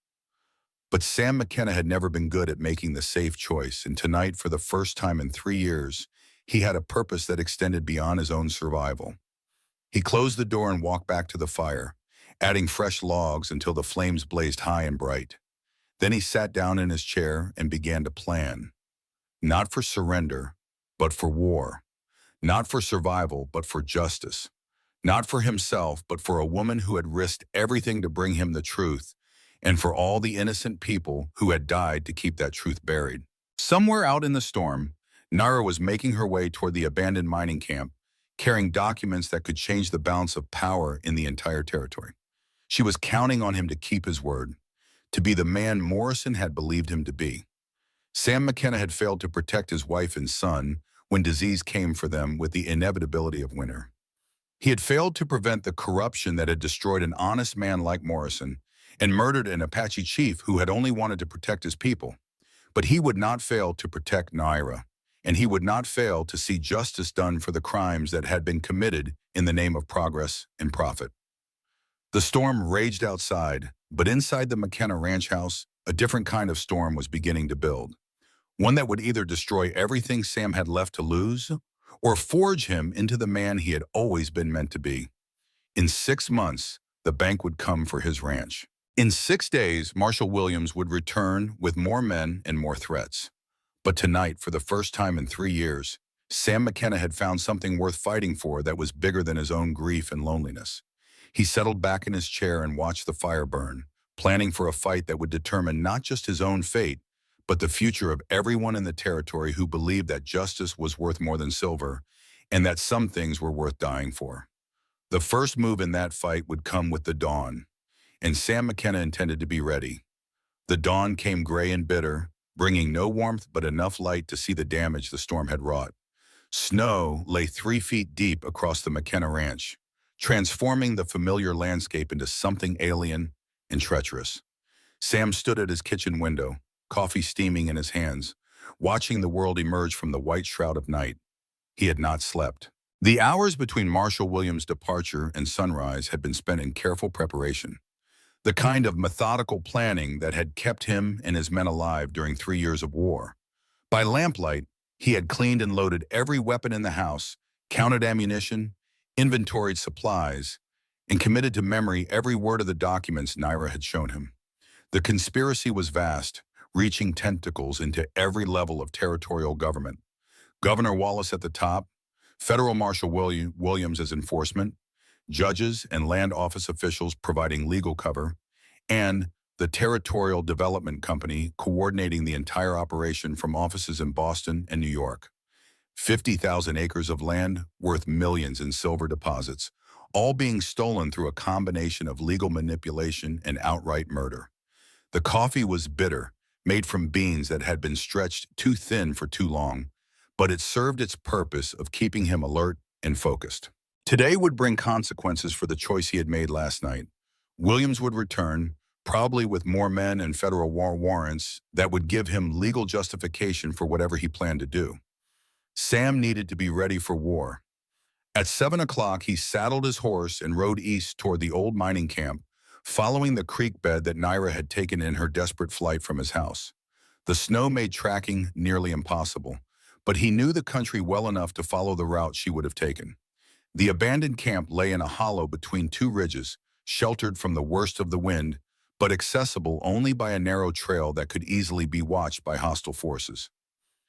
But Sam McKenna had never been good at making the safe choice, and tonight, for the first time in 3 years, he had a purpose that extended beyond his own survival. He closed the door and walked back to the fire, adding fresh logs until the flames blazed high and bright. Then he sat down in his chair and began to plan. Not for surrender, but for war. Not for survival, but for justice. Not for himself, but for a woman who had risked everything to bring him the truth, and for all the innocent people who had died to keep that truth buried. Somewhere out in the storm, Naira was making her way toward the abandoned mining camp, carrying documents that could change the balance of power in the entire territory. She was counting on him to keep his word, to be the man Morrison had believed him to be. Sam McKenna had failed to protect his wife and son when disease came for them with the inevitability of winter. He had failed to prevent the corruption that had destroyed an honest man like Morrison and murdered an Apache chief who had only wanted to protect his people. But he would not fail to protect Naira, and he would not fail to see justice done for the crimes that had been committed in the name of progress and profit. The storm raged outside, but inside the McKenna ranch house, a different kind of storm was beginning to build. One that would either destroy everything Sam had left to lose or forge him into the man he had always been meant to be. In 6 months, the bank would come for his ranch. In 6 days, Marshal Williams would return with more men and more threats. But tonight, for the first time in 3 years, Sam McKenna had found something worth fighting for that was bigger than his own grief and loneliness. He settled back in his chair and watched the fire burn, planning for a fight that would determine not just his own fate, but the future of everyone in the territory who believed that justice was worth more than silver and that some things were worth dying for. The first move in that fight would come with the dawn, and Sam McKenna intended to be ready. The dawn came gray and bitter, bringing no warmth but enough light to see the damage the storm had wrought. Snow lay 3 feet deep across the McKenna ranch, transforming the familiar landscape into something alien and treacherous. Sam stood at his kitchen window, coffee steaming in his hands, watching the world emerge from the white shroud of night. He had not slept. The hours between Marshal Williams' departure and sunrise had been spent in careful preparation, the kind of methodical planning that had kept him and his men alive during 3 years of war. By lamplight, he had cleaned and loaded every weapon in the house, counted ammunition, inventoried supplies, and committed to memory every word of the documents Naira had shown him. The conspiracy was vast, reaching tentacles into every level of territorial government. Governor Wallace at the top, Federal Marshal Williams as enforcement, judges and land office officials providing legal cover, and the Territorial Development Company coordinating the entire operation from offices in Boston and New York. 50,000 acres of land worth millions in silver deposits, all being stolen through a combination of legal manipulation and outright murder. The coffee was bitter, made from beans that had been stretched too thin for too long, but it served its purpose of keeping him alert and focused. Today would bring consequences for the choice he had made last night. Williams would return, probably with more men and federal war warrants that would give him legal justification for whatever he planned to do. Sam needed to be ready for war. At 7 o'clock, he saddled his horse and rode east toward the old mining camp, following the creek bed that Naira had taken in her desperate flight from his house. The snow made tracking nearly impossible, but he knew the country well enough to follow the route she would have taken. The abandoned camp lay in a hollow between 2 ridges, sheltered from the worst of the wind, but accessible only by a narrow trail that could easily be watched by hostile forces.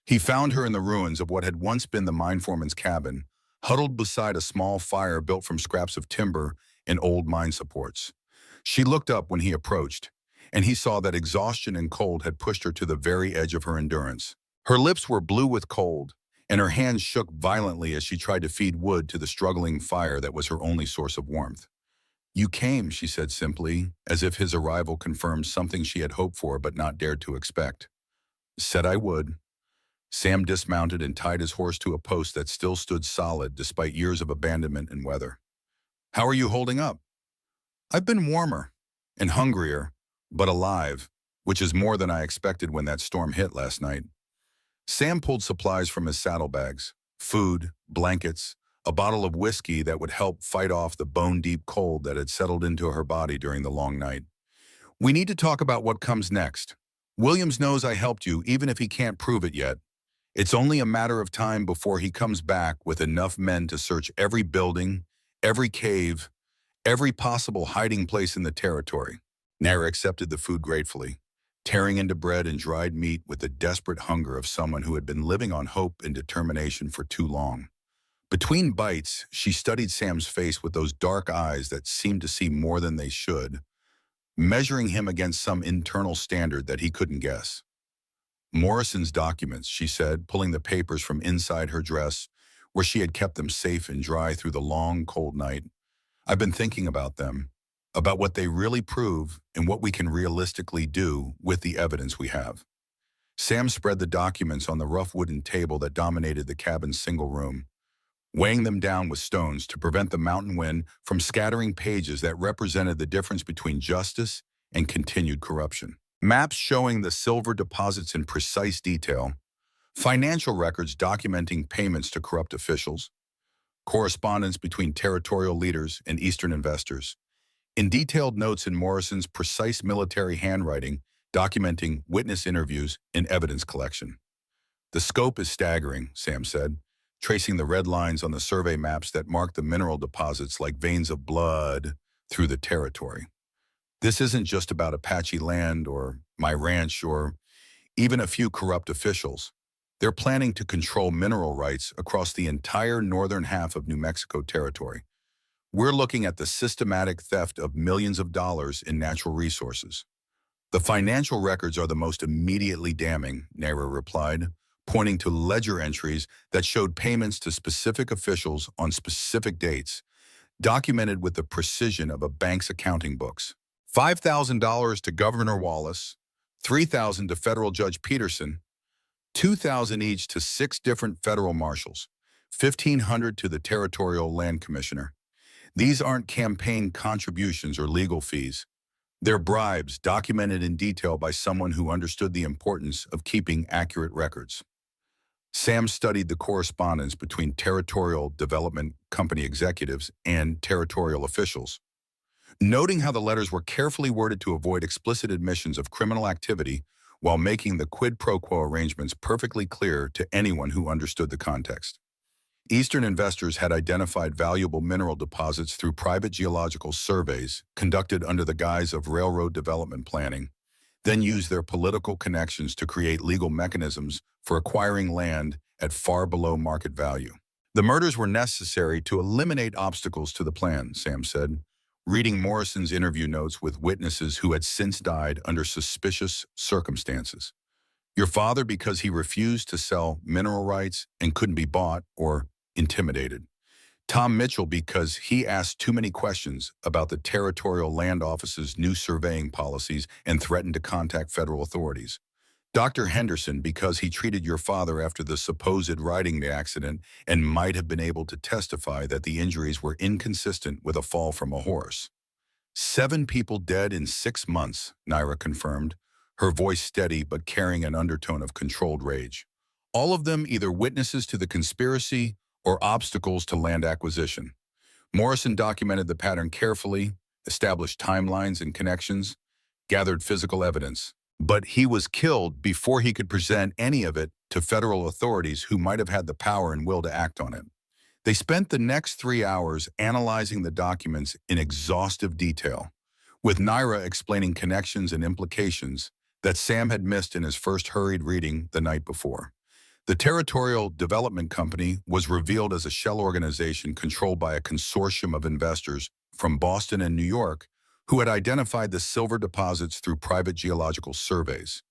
He found her in the ruins of what had once been the mine foreman's cabin, huddled beside a small fire built from scraps of timber and old mine supports. She looked up when he approached, and he saw that exhaustion and cold had pushed her to the very edge of her endurance. Her lips were blue with cold, and her hands shook violently as she tried to feed wood to the struggling fire that was her only source of warmth. "You came," she said simply, as if his arrival confirmed something she had hoped for but not dared to expect. "Said I would." Sam dismounted and tied his horse to a post that still stood solid despite years of abandonment and weather. "How are you holding up?" "I've been warmer and hungrier, but alive, which is more than I expected when that storm hit last night." Sam pulled supplies from his saddlebags: food, blankets, a bottle of whiskey that would help fight off the bone-deep cold that had settled into her body during the long night. "We need to talk about what comes next. Williams knows I helped you, even if he can't prove it yet. It's only a matter of time before he comes back with enough men to search every building, every cave, every possible hiding place in the territory." Nara accepted the food gratefully, tearing into bread and dried meat with the desperate hunger of someone who had been living on hope and determination for too long. Between bites, she studied Sam's face with those dark eyes that seemed to see more than they should, measuring him against some internal standard that he couldn't guess. "Morrison's documents," she said, pulling the papers from inside her dress, where she had kept them safe and dry through the long, cold night. "I've been thinking about them, about what they really prove and what we can realistically do with the evidence we have." Sam spread the documents on the rough wooden table that dominated the cabin's single room, weighing them down with stones to prevent the mountain wind from scattering pages that represented the difference between justice and continued corruption. Maps showing the silver deposits in precise detail, financial records documenting payments to corrupt officials, correspondence between territorial leaders and Eastern investors, and detailed notes in Morrison's precise military handwriting documenting witness interviews and evidence collection. "The scope is staggering," Sam said, tracing the red lines on the survey maps that mark the mineral deposits like veins of blood through the territory. "This isn't just about Apache land or my ranch or even a few corrupt officials. They're planning to control mineral rights across the entire northern half of New Mexico territory. We're looking at the systematic theft of millions of dollars in natural resources." "The financial records are the most immediately damning," Nara replied, pointing to ledger entries that showed payments to specific officials on specific dates, documented with the precision of a bank's accounting books. $5,000 to Governor Wallace, $3,000 to Federal Judge Peterson, $2,000 each to 6 different federal marshals, $1,500 to the Territorial Land Commissioner. These aren't campaign contributions or legal fees. They're bribes documented in detail by someone who understood the importance of keeping accurate records. Sam studied the correspondence between Territorial Development Company executives and territorial officials, noting how the letters were carefully worded to avoid explicit admissions of criminal activity while making the quid pro quo arrangements perfectly clear to anyone who understood the context. Eastern investors had identified valuable mineral deposits through private geological surveys conducted under the guise of railroad development planning, then used their political connections to create legal mechanisms for acquiring land at far below market value. "The murders were necessary to eliminate obstacles to the plan," Sam said, reading Morrison's interview notes with witnesses who had since died under suspicious circumstances. "Your father because he refused to sell mineral rights and couldn't be bought or intimidated. Tom Mitchell because he asked too many questions about the Territorial Land Office's new surveying policies and threatened to contact federal authorities. Dr. Henderson because he treated your father after the supposed riding accident and might have been able to testify that the injuries were inconsistent with a fall from a horse." 7 people dead in 6 months, Naira confirmed, her voice steady but carrying an undertone of controlled rage. "All of them either witnesses to the conspiracy or obstacles to land acquisition." Morrison documented the pattern carefully, established timelines and connections, gathered physical evidence. But he was killed before he could present any of it to federal authorities who might have had the power and will to act on it. They spent the next 3 hours analyzing the documents in exhaustive detail, with Naira explaining connections and implications that Sam had missed in his first hurried reading the night before. The Territorial Development Company was revealed as a shell organization controlled by a consortium of investors from Boston and New York who had identified the silver deposits through private geological surveys.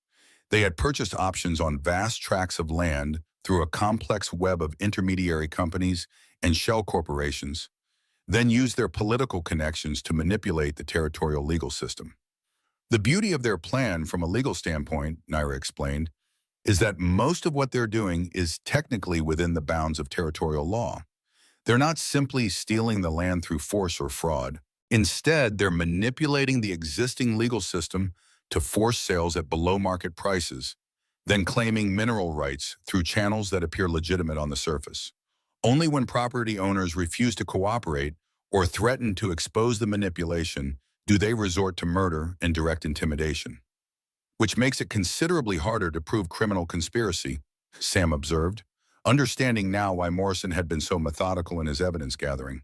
They had purchased options on vast tracts of land through a complex web of intermediary companies and shell corporations, then used their political connections to manipulate the territorial legal system. The beauty of their plan from a legal standpoint, Naira explained, is that most of what they're doing is technically within the bounds of territorial law. They're not simply stealing the land through force or fraud. Instead, they're manipulating the existing legal system to force sales at below-market prices, then claiming mineral rights through channels that appear legitimate on the surface. Only when property owners refuse to cooperate or threaten to expose the manipulation do they resort to murder and direct intimidation, which makes it considerably harder to prove criminal conspiracy, Sam observed, understanding now why Morrison had been so methodical in his evidence gathering.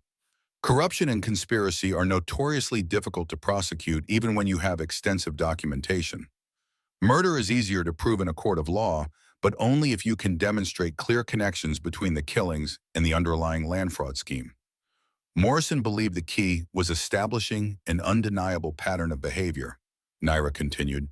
Corruption and conspiracy are notoriously difficult to prosecute even when you have extensive documentation. Murder is easier to prove in a court of law, but only if you can demonstrate clear connections between the killings and the underlying land fraud scheme. Morrison believed the key was establishing an undeniable pattern of behavior, Naira continued.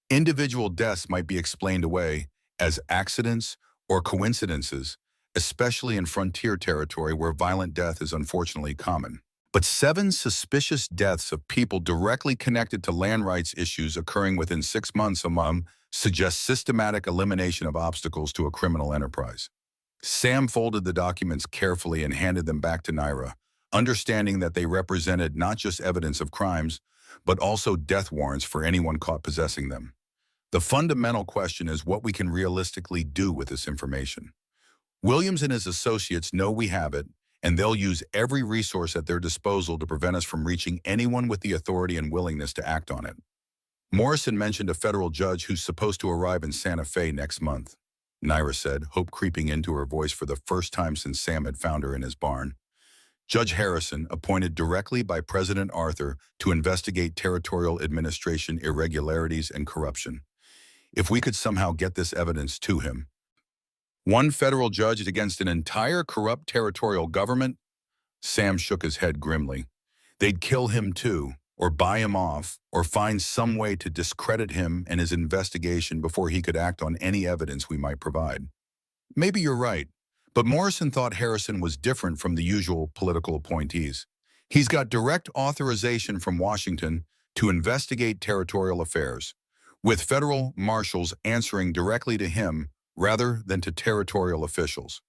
Individual deaths might be explained away as accidents or coincidences, especially in frontier territory where violent death is unfortunately common. But 7 suspicious deaths of people directly connected to land rights issues occurring within 6 months among suggest systematic elimination of obstacles to a criminal enterprise. Sam folded the documents carefully and handed them back to Naira, understanding that they represented not just evidence of crimes, but also death warrants for anyone caught possessing them. The fundamental question is what we can realistically do with this information. Williams and his associates know we have it, and they'll use every resource at their disposal to prevent us from reaching anyone with the authority and willingness to act on it. Morrison mentioned a federal judge who's supposed to arrive in Santa Fe next month, Naira said, hope creeping into her voice for the first time since Sam had found her in his barn. Judge Harrison, appointed directly by President Arthur to investigate territorial administration irregularities and corruption. If we could somehow get this evidence to him. One federal judge against an entire corrupt territorial government? Sam shook his head grimly. They'd kill him too, or buy him off, or find some way to discredit him and his investigation before he could act on any evidence we might provide. Maybe you're right, but Morrison thought Harrison was different from the usual political appointees. He's got direct authorization from Washington to investigate territorial affairs, with federal marshals answering directly to him rather than to territorial officials.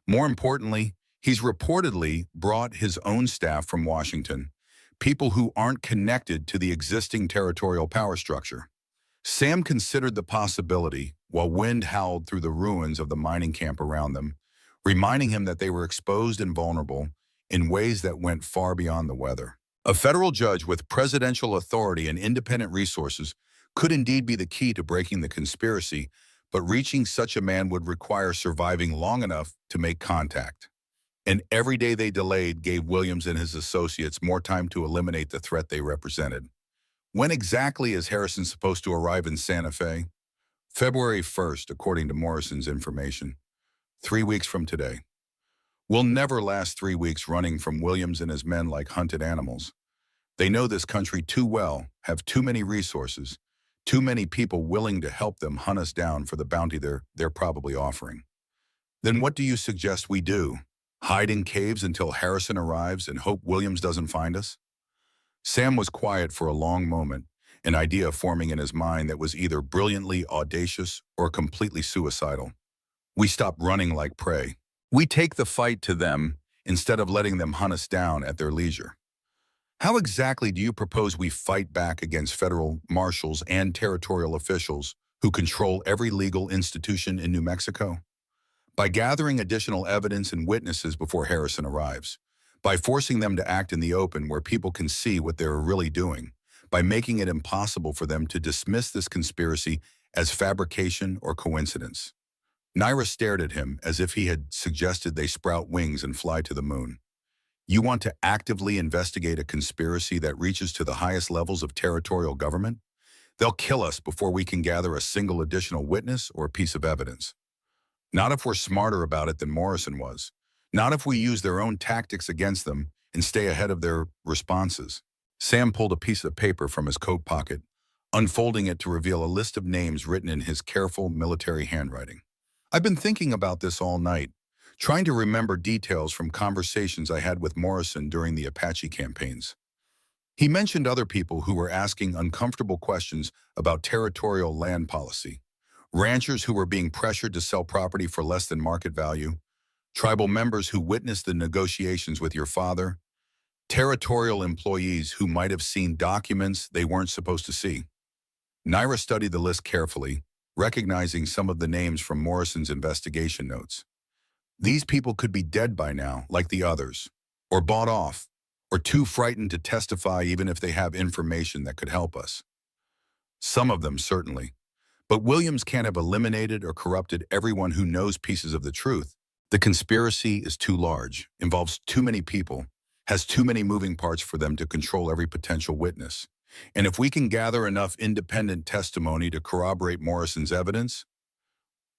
More importantly, he's reportedly brought his own staff from Washington, people who aren't connected to the existing territorial power structure. Sam considered the possibility while wind howled through the ruins of the mining camp around them, reminding him that they were exposed and vulnerable in ways that went far beyond the weather. A federal judge with presidential authority and independent resources could indeed be the key to breaking the conspiracy, but reaching such a man would require surviving long enough to make contact. And every day they delayed gave Williams and his associates more time to eliminate the threat they represented. When exactly is Harrison supposed to arrive in Santa Fe? February 1st, according to Morrison's information. 3 weeks from today. We'll never last 3 weeks running from Williams and his men like hunted animals. They know this country too well, have too many resources, too many people willing to help them hunt us down for the bounty they're probably offering. Then what do you suggest we do? Hide in caves until Harrison arrives and hope Williams doesn't find us? Sam was quiet for a long moment, an idea forming in his mind that was either brilliantly audacious or completely suicidal. We stop running like prey. We take the fight to them instead of letting them hunt us down at their leisure. How exactly do you propose we fight back against federal marshals and territorial officials who control every legal institution in New Mexico? By gathering additional evidence and witnesses before Harrison arrives, by forcing them to act in the open where people can see what they're really doing, by making it impossible for them to dismiss this conspiracy as fabrication or coincidence. Naira stared at him as if he had suggested they sprout wings and fly to the moon. You want to actively investigate a conspiracy that reaches to the highest levels of territorial government? They'll kill us before we can gather a single additional witness or piece of evidence. Not if we're smarter about it than Morrison was. Not if we use their own tactics against them and stay ahead of their responses. Sam pulled a piece of paper from his coat pocket, unfolding it to reveal a list of names written in his careful military handwriting. I've been thinking about this all night, trying to remember details from conversations I had with Morrison during the Apache campaigns. He mentioned other people who were asking uncomfortable questions about territorial land policy, ranchers who were being pressured to sell property for less than market value, tribal members who witnessed the negotiations with your father, territorial employees who might have seen documents they weren't supposed to see. Naira studied the list carefully, recognizing some of the names from Morrison's investigation notes. These people could be dead by now, like the others, or bought off, or too frightened to testify even if they have information that could help us. Some of them, certainly. But Williams can't have eliminated or corrupted everyone who knows pieces of the truth. The conspiracy is too large, involves too many people, has too many moving parts for them to control every potential witness. And if we can gather enough independent testimony to corroborate Morrison's evidence,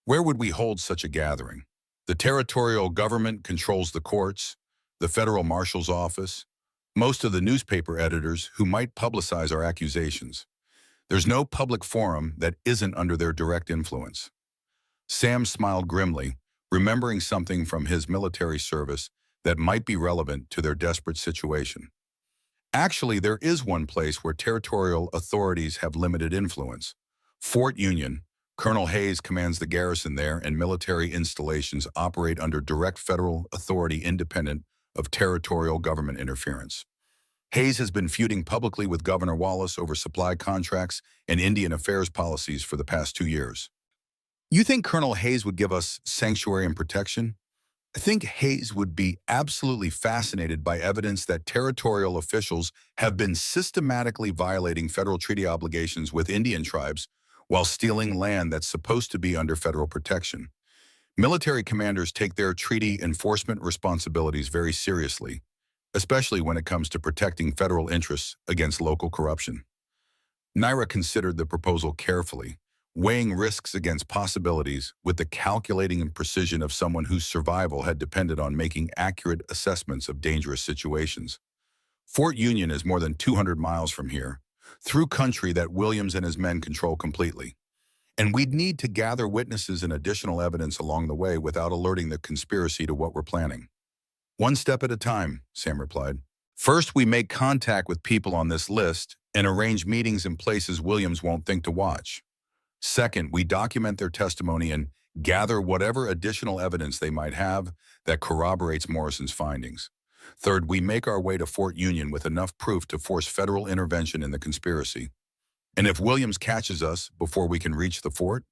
where would we hold such a gathering? The territorial government controls the courts, the federal marshal's office, most of the newspaper editors who might publicize our accusations. There's no public forum that isn't under their direct influence. Sam smiled grimly, remembering something from his military service that might be relevant to their desperate situation. Actually, there is one place where territorial authorities have limited influence. Fort Union. Colonel Hayes commands the garrison there, and military installations operate under direct federal authority independent of territorial government interference. Hayes has been feuding publicly with Governor Wallace over supply contracts and Indian affairs policies for the past 2 years. You think Colonel Hayes would give us sanctuary and protection? I think Hayes would be absolutely fascinated by evidence that territorial officials have been systematically violating federal treaty obligations with Indian tribes while stealing land that's supposed to be under federal protection. Military commanders take their treaty enforcement responsibilities very seriously, especially when it comes to protecting federal interests against local corruption. Naira considered the proposal carefully, weighing risks against possibilities with the calculating precision of someone whose survival had depended on making accurate assessments of dangerous situations. Fort Union is more than 200 miles from here, through country that Williams and his men control completely. And we'd need to gather witnesses and additional evidence along the way without alerting the conspiracy to what we're planning. One step at a time, Sam replied. First, we make contact with people on this list and arrange meetings in places Williams won't think to watch. Second, we document their testimony and gather whatever additional evidence they might have that corroborates Morrison's findings. Third, we make our way to Fort Union with enough proof to force federal intervention in the conspiracy. And if Williams catches us before we can reach the fort,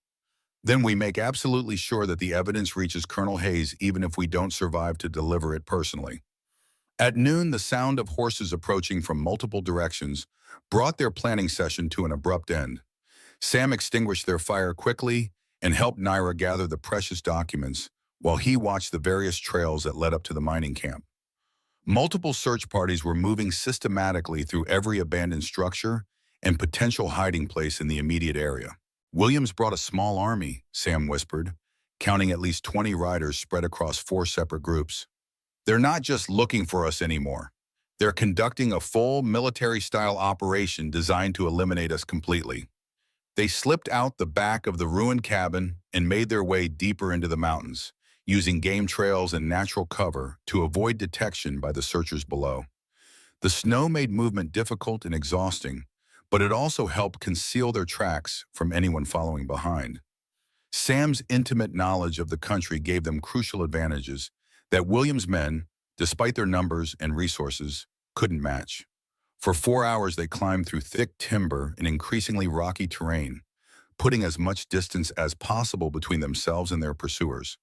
then we make absolutely sure that the evidence reaches Colonel Hayes even if we don't survive to deliver it personally. At noon, the sound of horses approaching from multiple directions brought their planning session to an abrupt end. Sam extinguished their fire quickly and helped Naira gather the precious documents while he watched the various trails that led up to the mining camp. Multiple search parties were moving systematically through every abandoned structure and potential hiding place in the immediate area. Williams brought a small army, Sam whispered, counting at least 20 riders spread across 4 separate groups. They're not just looking for us anymore. They're conducting a full military-style operation designed to eliminate us completely. They slipped out the back of the ruined cabin and made their way deeper into the mountains, using game trails and natural cover to avoid detection by the searchers below. The snow made movement difficult and exhausting, but it also helped conceal their tracks from anyone following behind. Sam's intimate knowledge of the country gave them crucial advantages that Williams' men, despite their numbers and resources, couldn't match. For 4 hours they climbed through thick timber and increasingly rocky terrain, putting as much distance as possible between themselves and their pursuers.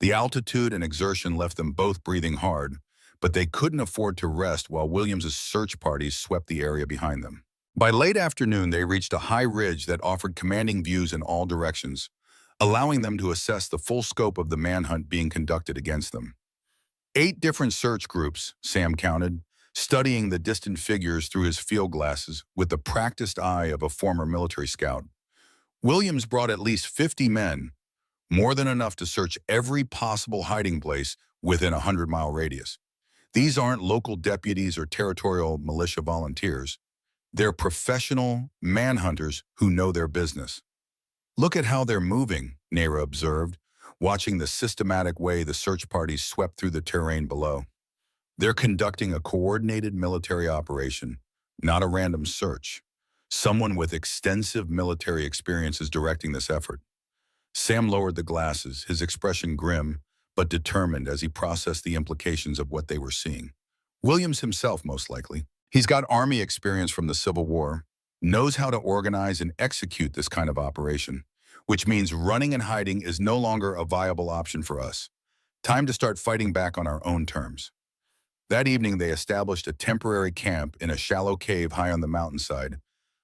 The altitude and exertion left them both breathing hard, but they couldn't afford to rest while Williams' search parties swept the area behind them. By late afternoon, they reached a high ridge that offered commanding views in all directions, allowing them to assess the full scope of the manhunt being conducted against them. 8 different search groups, Sam counted, studying the distant figures through his field glasses with the practiced eye of a former military scout. Williams brought at least 50 men, more than enough to search every possible hiding place within a 100-mile radius. These aren't local deputies or territorial militia volunteers. They're professional manhunters who know their business. Look at how they're moving, Nera observed, watching the systematic way the search parties swept through the terrain below. They're conducting a coordinated military operation, not a random search. Someone with extensive military experience is directing this effort. Sam lowered the glasses, his expression grim but determined as he processed the implications of what they were seeing. Williams himself, most likely. He's got Army experience from the Civil War, knows how to organize and execute this kind of operation, which means running and hiding is no longer a viable option for us. Time to start fighting back on our own terms. That evening, they established a temporary camp in a shallow cave high on the mountainside,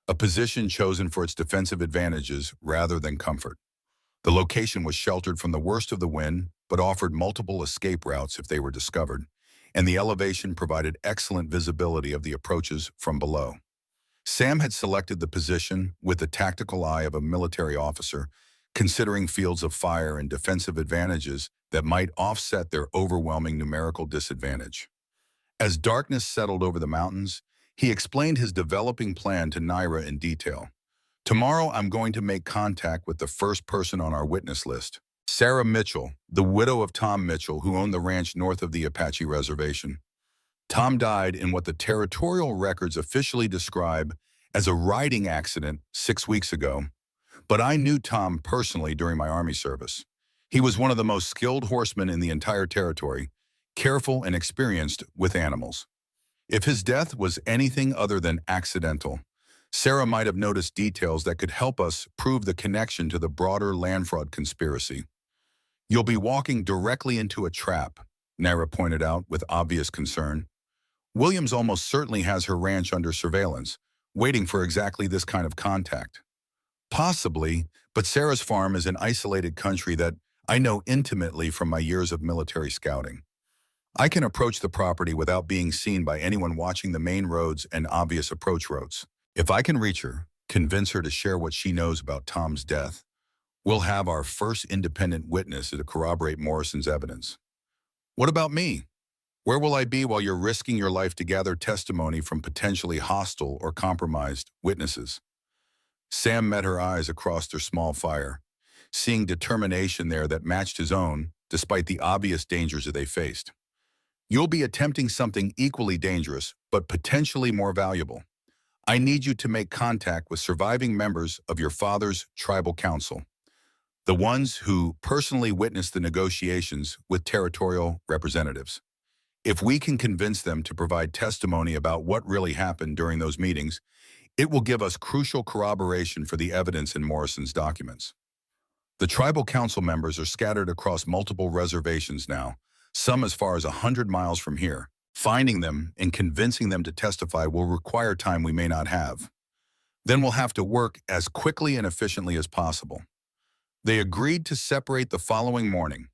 a position chosen for its defensive advantages rather than comfort. The location was sheltered from the worst of the wind, but offered multiple escape routes if they were discovered, and the elevation provided excellent visibility of the approaches from below. Sam had selected the position with the tactical eye of a military officer, considering fields of fire and defensive advantages that might offset their overwhelming numerical disadvantage. As darkness settled over the mountains, he explained his developing plan to Naira in detail. Tomorrow, I'm going to make contact with the first person on our witness list, Sarah Mitchell, the widow of Tom Mitchell, who owned the ranch north of the Apache reservation. Tom died in what the territorial records officially describe as a riding accident 6 weeks ago, but I knew Tom personally during my Army service. He was one of the most skilled horsemen in the entire territory, careful and experienced with animals. If his death was anything other than accidental, Sarah might have noticed details that could help us prove the connection to the broader land fraud conspiracy. You'll be walking directly into a trap, Naira pointed out with obvious concern. Williams almost certainly has her ranch under surveillance, waiting for exactly this kind of contact. Possibly, but Sarah's farm is an isolated country that I know intimately from my years of military scouting. I can approach the property without being seen by anyone watching the main roads and obvious approach roads. If I can reach her, convince her to share what she knows about Tom's death, we'll have our first independent witness to corroborate Morrison's evidence. What about me? Where will I be while you're risking your life to gather testimony from potentially hostile or compromised witnesses? Sam met her eyes across their small fire, seeing determination there that matched his own, despite the obvious dangers that they faced. You'll be attempting something equally dangerous, but potentially more valuable. I need you to make contact with surviving members of your father's tribal council, the ones who personally witnessed the negotiations with territorial representatives. If we can convince them to provide testimony about what really happened during those meetings, it will give us crucial corroboration for the evidence in Morrison's documents. The tribal council members are scattered across multiple reservations now, some as far as 100 miles from here. Finding them and convincing them to testify will require time we may not have. Then we'll have to work as quickly and efficiently as possible. They agreed to separate the following morning.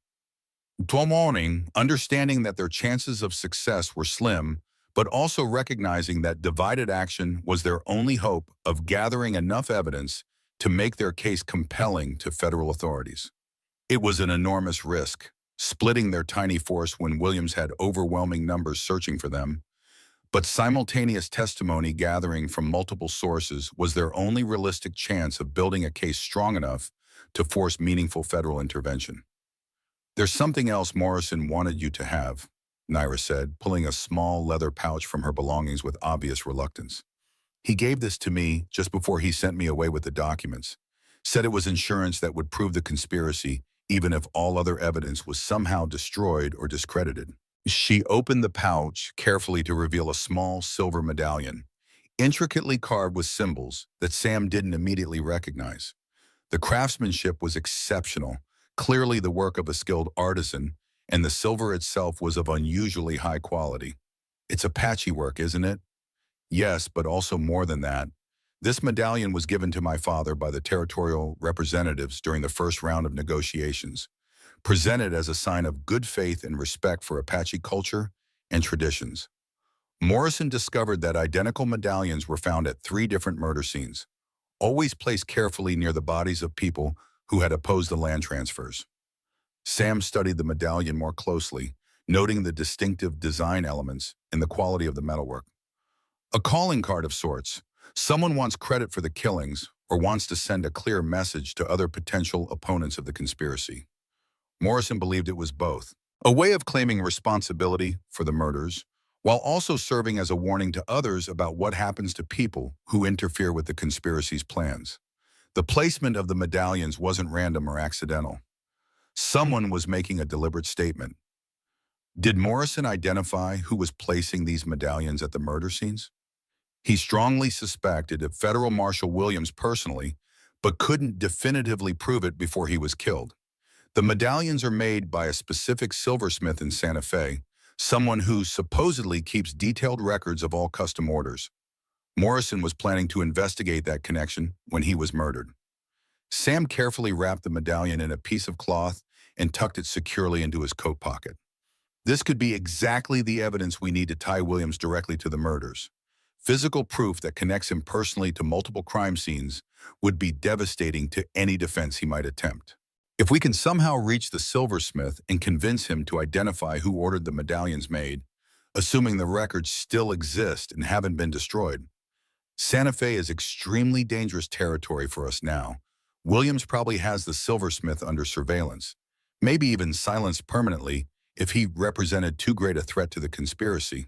Tomorrow morning, understanding that their chances of success were slim, but also recognizing that divided action was their only hope of gathering enough evidence to make their case compelling to federal authorities. It was an enormous risk, splitting their tiny force when Williams had overwhelming numbers searching for them, but simultaneous testimony gathering from multiple sources was their only realistic chance of building a case strong enough to force meaningful federal intervention. There's something else Morrison wanted you to have, Naira said, pulling a small leather pouch from her belongings with obvious reluctance. He gave this to me just before he sent me away with the documents, said it was insurance that would prove the conspiracy even if all other evidence was somehow destroyed or discredited. She opened the pouch carefully to reveal a small silver medallion, intricately carved with symbols that Sam didn't immediately recognize. The craftsmanship was exceptional, clearly the work of a skilled artisan, and the silver itself was of unusually high quality. It's Apache work, isn't it? Yes, but also more than that. This medallion was given to my father by the territorial representatives during the first round of negotiations, presented as a sign of good faith and respect for Apache culture and traditions. Morrison discovered that identical medallions were found at 3 different murder scenes, always placed carefully near the bodies of people who had opposed the land transfers. Sam studied the medallion more closely, noting the distinctive design elements and the quality of the metalwork. A calling card of sorts. Someone wants credit for the killings or wants to send a clear message to other potential opponents of the conspiracy. Morrison believed it was both, a way of claiming responsibility for the murders, while also serving as a warning to others about what happens to people who interfere with the conspiracy's plans. The placement of the medallions wasn't random or accidental. Someone was making a deliberate statement. Did Morrison identify who was placing these medallions at the murder scenes? He strongly suspected of Federal Marshal Williams personally, but couldn't definitively prove it before he was killed. The medallions are made by a specific silversmith in Santa Fe, someone who supposedly keeps detailed records of all custom orders. Morrison was planning to investigate that connection when he was murdered. Sam carefully wrapped the medallion in a piece of cloth and tucked it securely into his coat pocket. This could be exactly the evidence we need to tie Williams directly to the murders. Physical proof that connects him personally to multiple crime scenes would be devastating to any defense he might attempt. If we can somehow reach the silversmith and convince him to identify who ordered the medallions made, assuming the records still exist and haven't been destroyed, Santa Fe is extremely dangerous territory for us now. Williams probably has the silversmith under surveillance, maybe even silenced permanently if he represented too great a threat to the conspiracy.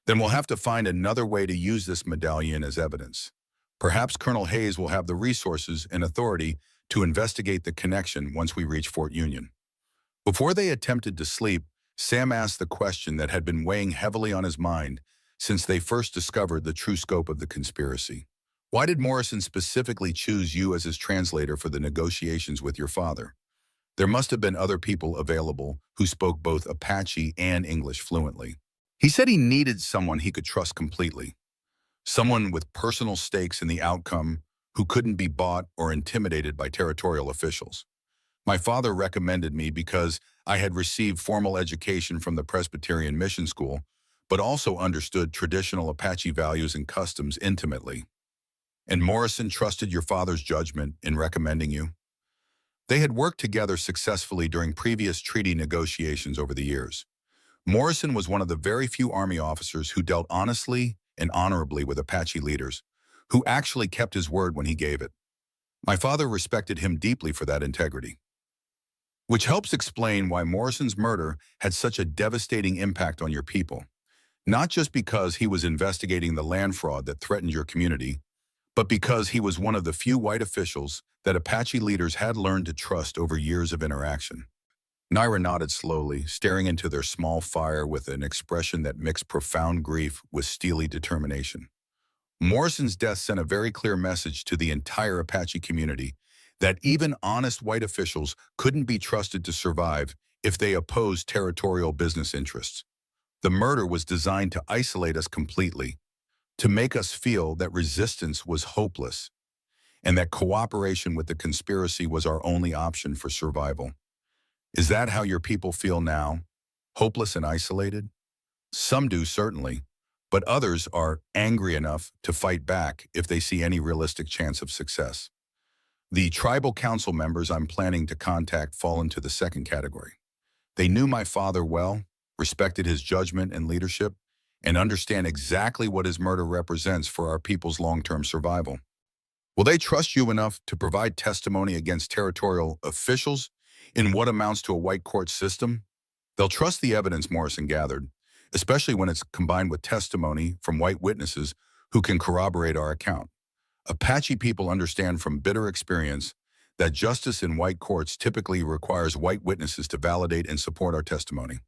Then we'll have to find another way to use this medallion as evidence. Perhaps Colonel Hayes will have the resources and authority to investigate the connection once we reach Fort Union. Before they attempted to sleep, Sam asked the question that had been weighing heavily on his mind since they first discovered the true scope of the conspiracy. Why did Morrison specifically choose you as his translator for the negotiations with your father? There must have been other people available who spoke both Apache and English fluently. He said he needed someone he could trust completely, someone with personal stakes in the outcome who couldn't be bought or intimidated by territorial officials. My father recommended me because I had received formal education from the Presbyterian Mission School, but also understood traditional Apache values and customs intimately. And Morrison trusted your father's judgment in recommending you? They had worked together successfully during previous treaty negotiations over the years. Morrison was one of the very few Army officers who dealt honestly and honorably with Apache leaders, who actually kept his word when he gave it. My father respected him deeply for that integrity. Which helps explain why Morrison's murder had such a devastating impact on your people. Not just because he was investigating the land fraud that threatened your community, but because he was one of the few white officials that Apache leaders had learned to trust over years of interaction. Naira nodded slowly, staring into their small fire with an expression that mixed profound grief with steely determination. Morrison's death sent a very clear message to the entire Apache community that even honest white officials couldn't be trusted to survive if they opposed territorial business interests. The murder was designed to isolate us completely, to make us feel that resistance was hopeless, and that cooperation with the conspiracy was our only option for survival. Is that how your people feel now? Hopeless and isolated? Some do, certainly, but others are angry enough to fight back if they see any realistic chance of success. The tribal council members I'm planning to contact fall into the second category. They knew my father well, respected his judgment and leadership, and understand exactly what his murder represents for our people's long-term survival. Will they trust you enough to provide testimony against territorial officials in what amounts to a white court system? They'll trust the evidence Morrison gathered, especially when it's combined with testimony from white witnesses who can corroborate our account. Apache people understand from bitter experience that justice in white courts typically requires white witnesses to validate and support our testimony.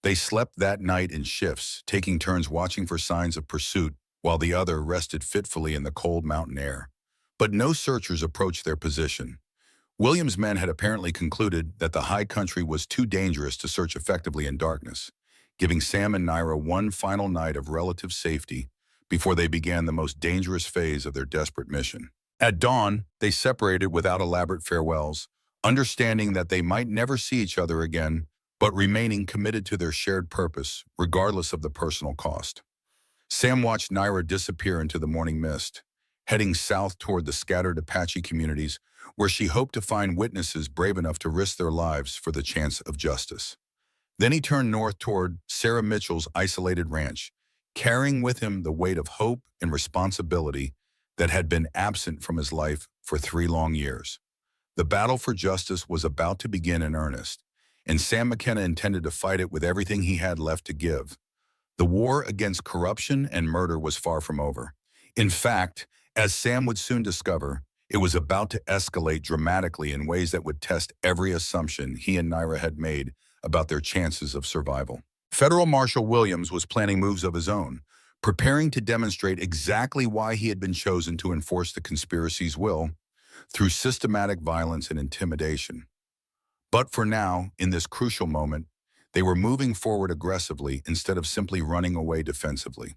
They slept that night in shifts, taking turns watching for signs of pursuit while the other rested fitfully in the cold mountain air. But no searchers approached their position. Williams' men had apparently concluded that the high country was too dangerous to search effectively in darkness, giving Sam and Naira one final night of relative safety before they began the most dangerous phase of their desperate mission. At dawn, they separated without elaborate farewells, understanding that they might never see each other again, but remaining committed to their shared purpose, regardless of the personal cost. Sam watched Naira disappear into the morning mist, heading south toward the scattered Apache communities where she hoped to find witnesses brave enough to risk their lives for the chance of justice. Then he turned north toward Sarah Mitchell's isolated ranch, carrying with him the weight of hope and responsibility that had been absent from his life for 3 long years. The battle for justice was about to begin in earnest, and Sam McKenna intended to fight it with everything he had left to give. The war against corruption and murder was far from over. In fact, as Sam would soon discover, it was about to escalate dramatically in ways that would test every assumption he and Naira had made about their chances of survival. Federal Marshal Williams was planning moves of his own, preparing to demonstrate exactly why he had been chosen to enforce the conspiracy's will through systematic violence and intimidation. But for now, in this crucial moment, they were moving forward aggressively instead of simply running away defensively.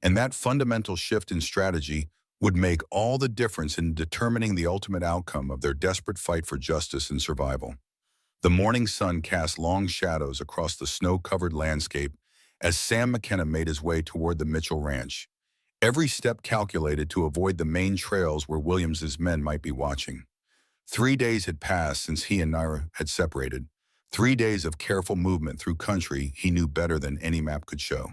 And that fundamental shift in strategy would make all the difference in determining the ultimate outcome of their desperate fight for justice and survival. The morning sun cast long shadows across the snow-covered landscape as Sam McKenna made his way toward the Mitchell Ranch, every step calculated to avoid the main trails where Williams's men might be watching. 3 days had passed since he and Naira had separated, 3 days of careful movement through country he knew better than any map could show.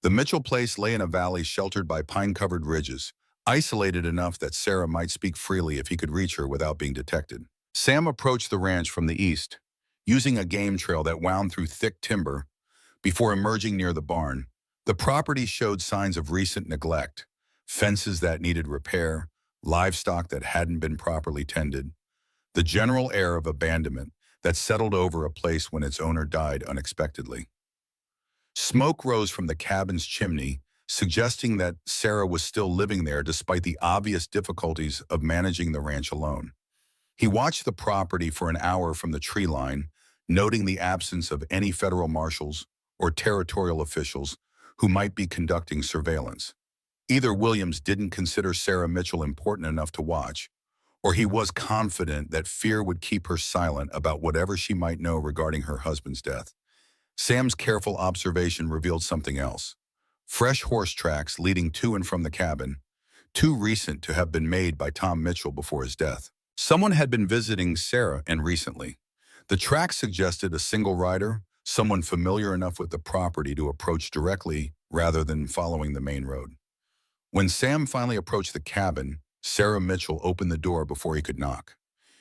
The Mitchell place lay in a valley sheltered by pine-covered ridges, isolated enough that Sarah might speak freely if he could reach her without being detected. Sam approached the ranch from the east, using a game trail that wound through thick timber before emerging near the barn. The property showed signs of recent neglect, fences that needed repair, livestock that hadn't been properly tended, the general air of abandonment that settled over a place when its owner died unexpectedly. Smoke rose from the cabin's chimney, suggesting that Sarah was still living there despite the obvious difficulties of managing the ranch alone. He watched the property for an hour from the tree line, noting the absence of any federal marshals or territorial officials who might be conducting surveillance. Either Williams didn't consider Sarah Mitchell important enough to watch, or he was confident that fear would keep her silent about whatever she might know regarding her husband's death. Sam's careful observation revealed something else. Fresh horse tracks leading to and from the cabin, too recent to have been made by Tom Mitchell before his death. Someone had been visiting Sarah and recently. The tracks suggested a single rider, someone familiar enough with the property to approach directly rather than following the main road. When Sam finally approached the cabin, Sarah Mitchell opened the door before he could knock.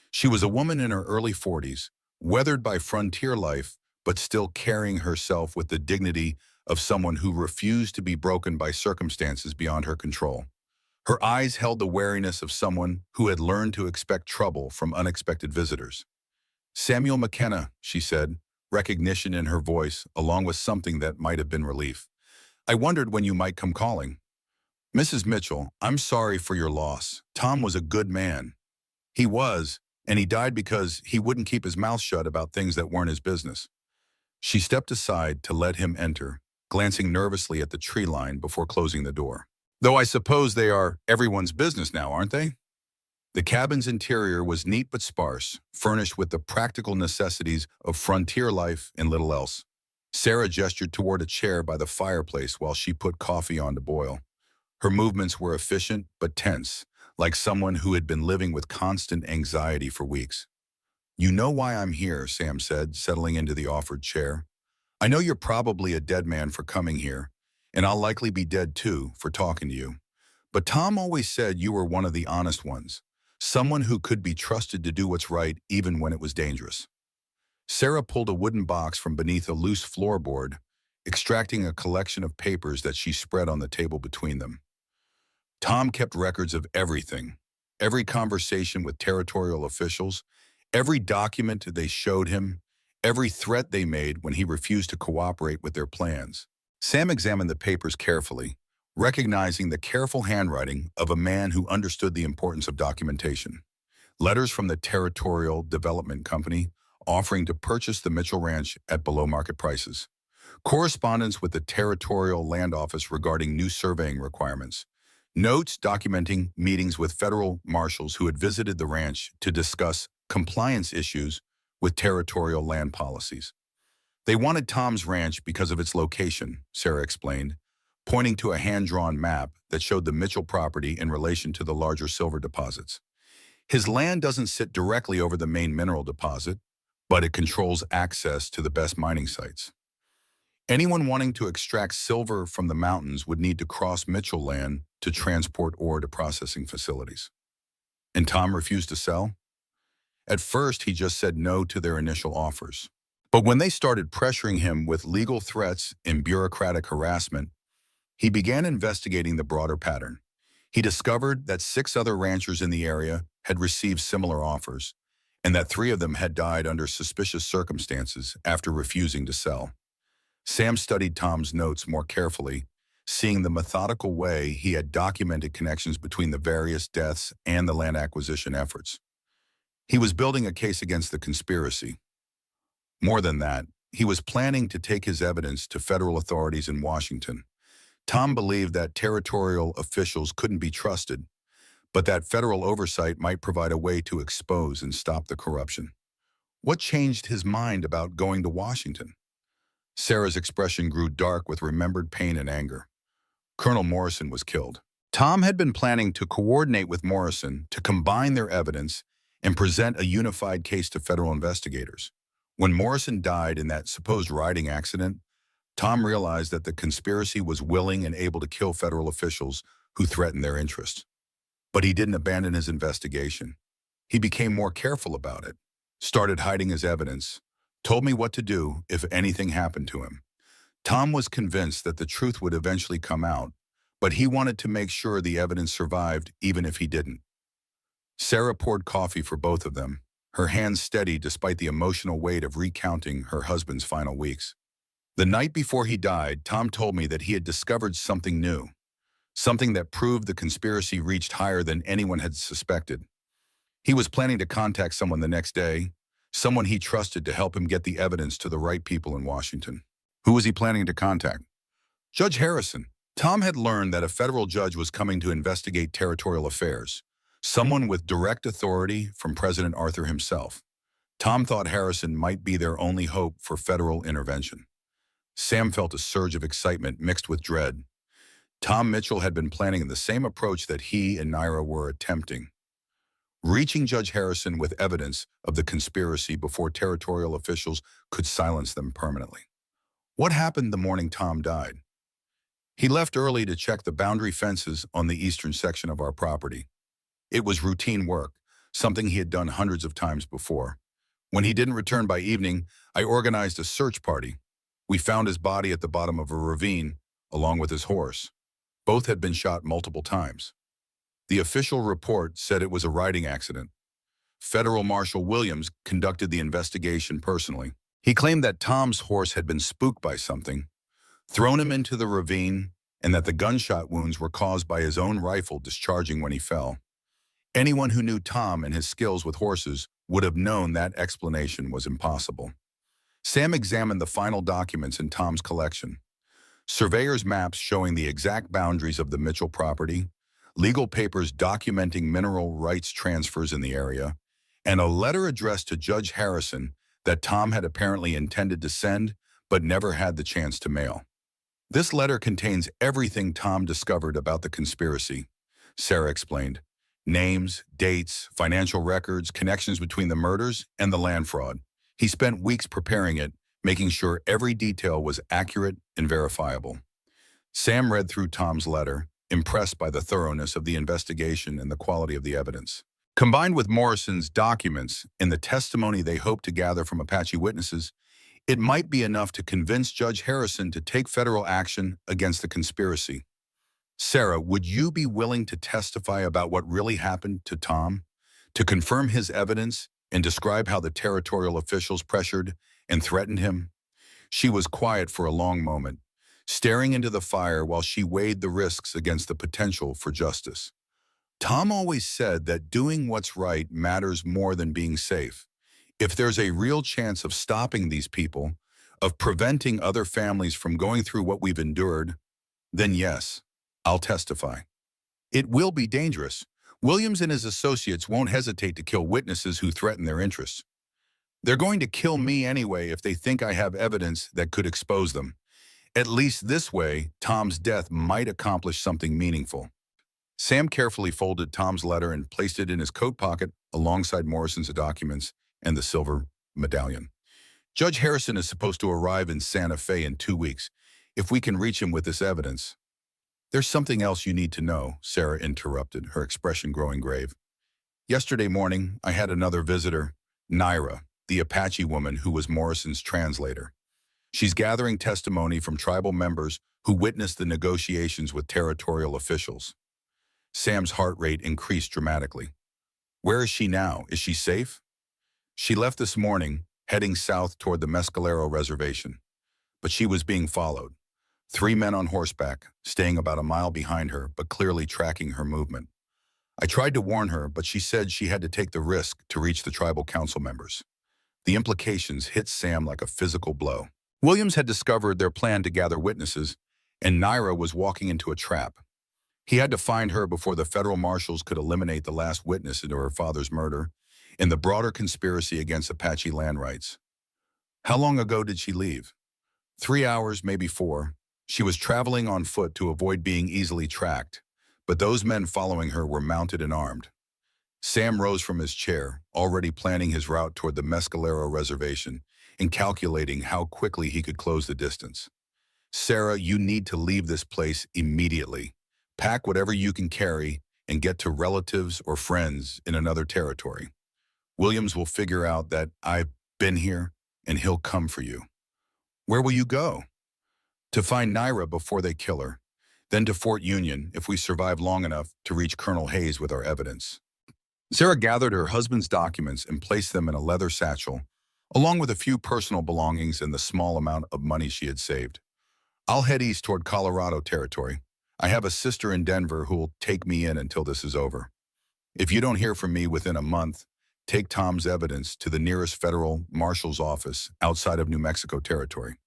She was a woman in her early 40s, weathered by frontier life, but still carrying herself with the dignity of someone who refused to be broken by circumstances beyond her control. Her eyes held the wariness of someone who had learned to expect trouble from unexpected visitors. "Samuel McKenna," she said, recognition in her voice, along with something that might have been relief. "I wondered when you might come calling." "Mrs. Mitchell, I'm sorry for your loss. Tom was a good man." "He was, and he died because he wouldn't keep his mouth shut about things that weren't his business." She stepped aside to let him enter, glancing nervously at the tree line before closing the door. "Though I suppose they are everyone's business now, aren't they?" The cabin's interior was neat but sparse, furnished with the practical necessities of frontier life and little else. Sarah gestured toward a chair by the fireplace while she put coffee on to boil. Her movements were efficient but tense, like someone who had been living with constant anxiety for weeks. "You know why I'm here," Sam said, settling into the offered chair. "I know you're probably a dead man for coming here, and I'll likely be dead too for talking to you. But Tom always said you were one of the honest ones, someone who could be trusted to do what's right even when it was dangerous." Sarah pulled a wooden box from beneath a loose floorboard, extracting a collection of papers that she spread on the table between them. Tom kept records of everything, every conversation with territorial officials, every document they showed him, every threat they made when he refused to cooperate with their plans. Sam examined the papers carefully, recognizing the careful handwriting of a man who understood the importance of documentation. Letters from the Territorial Development Company offering to purchase the Mitchell Ranch at below-market prices. Correspondence with the Territorial Land Office regarding new surveying requirements. Notes documenting meetings with federal marshals who had visited the ranch to discuss compliance issues with territorial land policies. They wanted Tom's ranch because of its location, Sarah explained, pointing to a hand-drawn map that showed the Mitchell property in relation to the larger silver deposits. His land doesn't sit directly over the main mineral deposit, but it controls access to the best mining sites. Anyone wanting to extract silver from the mountains would need to cross Mitchell land to transport ore to processing facilities. And Tom refused to sell? At first, he just said no to their initial offers. But when they started pressuring him with legal threats and bureaucratic harassment, he began investigating the broader pattern. He discovered that 6 other ranchers in the area had received similar offers, and that 3 of them had died under suspicious circumstances after refusing to sell. Sam studied Tom's notes more carefully, seeing the methodical way he had documented connections between the various deaths and the land acquisition efforts. He was building a case against the conspiracy. More than that, he was planning to take his evidence to federal authorities in Washington. Tom believed that territorial officials couldn't be trusted, but that federal oversight might provide a way to expose and stop the corruption. What changed his mind about going to Washington? Sarah's expression grew dark with remembered pain and anger. Colonel Morrison was killed. Tom had been planning to coordinate with Morrison to combine their evidence and present a unified case to federal investigators. When Morrison died in that supposed riding accident, Tom realized that the conspiracy was willing and able to kill federal officials who threatened their interests. But he didn't abandon his investigation. He became more careful about it, started hiding his evidence, told me what to do if anything happened to him. Tom was convinced that the truth would eventually come out, but he wanted to make sure the evidence survived even if he didn't. Sarah poured coffee for both of them, her hands steady despite the emotional weight of recounting her husband's final weeks. The night before he died, Tom told me that he had discovered something new, something that proved the conspiracy reached higher than anyone had suspected. He was planning to contact someone the next day, someone he trusted to help him get the evidence to the right people in Washington. Who was he planning to contact? Judge Harrison. Tom had learned that a federal judge was coming to investigate territorial affairs, someone with direct authority from President Arthur himself. Tom thought Harrison might be their only hope for federal intervention. Sam felt a surge of excitement mixed with dread. Tom Mitchell had been planning the same approach that he and Naira were attempting, reaching Judge Harrison with evidence of the conspiracy before territorial officials could silence them permanently. What happened the morning Tom died? He left early to check the boundary fences on the eastern section of our property. It was routine work, something he had done hundreds of times before. When he didn't return by evening, I organized a search party. We found his body at the bottom of a ravine, along with his horse. Both had been shot multiple times. The official report said it was a riding accident. Federal Marshal Williams conducted the investigation personally. He claimed that Tom's horse had been spooked by something, thrown him into the ravine, and that the gunshot wounds were caused by his own rifle discharging when he fell. Anyone who knew Tom and his skills with horses would have known that explanation was impossible. Sam examined the final documents in Tom's collection. Surveyor's maps showing the exact boundaries of the Mitchell property, legal papers documenting mineral rights transfers in the area, and a letter addressed to Judge Harrison that Tom had apparently intended to send but never had the chance to mail. This letter contains everything Tom discovered about the conspiracy, Sarah explained. Names, dates, financial records, connections between the murders and the land fraud. He spent weeks preparing it, making sure every detail was accurate and verifiable. Sam read through Tom's letter, impressed by the thoroughness of the investigation and the quality of the evidence. Combined with Morrison's documents and the testimony they hoped to gather from Apache witnesses, it might be enough to convince Judge Harrison to take federal action against the conspiracy. Sarah, would you be willing to testify about what really happened to Tom, to confirm his evidence and describe how the territorial officials pressured and threatened him? She was quiet for a long moment, staring into the fire while she weighed the risks against the potential for justice. Tom always said that doing what's right matters more than being safe. If there's a real chance of stopping these people, of preventing other families from going through what we've endured, then yes, I'll testify. It will be dangerous. Williams and his associates won't hesitate to kill witnesses who threaten their interests. They're going to kill me anyway if they think I have evidence that could expose them. At least this way, Tom's death might accomplish something meaningful. Sam carefully folded Tom's letter and placed it in his coat pocket alongside Morrison's documents and the silver medallion. Judge Harrison is supposed to arrive in Santa Fe in 2 weeks. If we can reach him with this evidence. There's something else you need to know, Sarah interrupted, her expression growing grave. Yesterday morning, I had another visitor, Naira, the Apache woman who was Morrison's translator. She's gathering testimony from tribal members who witnessed the negotiations with territorial officials. Sam's heart rate increased dramatically. Where is she now? Is she safe? She left this morning, heading south toward the Mescalero Reservation. But she was being followed. 3 men on horseback, staying about a mile behind her, but clearly tracking her movement. I tried to warn her, but she said she had to take the risk to reach the tribal council members. The implications hit Sam like a physical blow. Williams had discovered their plan to gather witnesses, and Naira was walking into a trap. He had to find her before the federal marshals could eliminate the last witness into her father's murder in the broader conspiracy against Apache land rights. How long ago did she leave? 3 hours, maybe 4. She was traveling on foot to avoid being easily tracked, but those men following her were mounted and armed. Sam rose from his chair, already planning his route toward the Mescalero Reservation and calculating how quickly he could close the distance. Sarah, you need to leave this place immediately. Pack whatever you can carry and get to relatives or friends in another territory. Williams will figure out that I've been here and he'll come for you. Where will you go? To find Naira before they kill her, then to Fort Union if we survive long enough to reach Colonel Hayes with our evidence. Sarah gathered her husband's documents and placed them in a leather satchel, along with a few personal belongings and the small amount of money she had saved. I'll head east toward Colorado territory. I have a sister in Denver who will take me in until this is over. If you don't hear from me within a month, take Tom's evidence to the nearest federal marshal's office outside of New Mexico territory.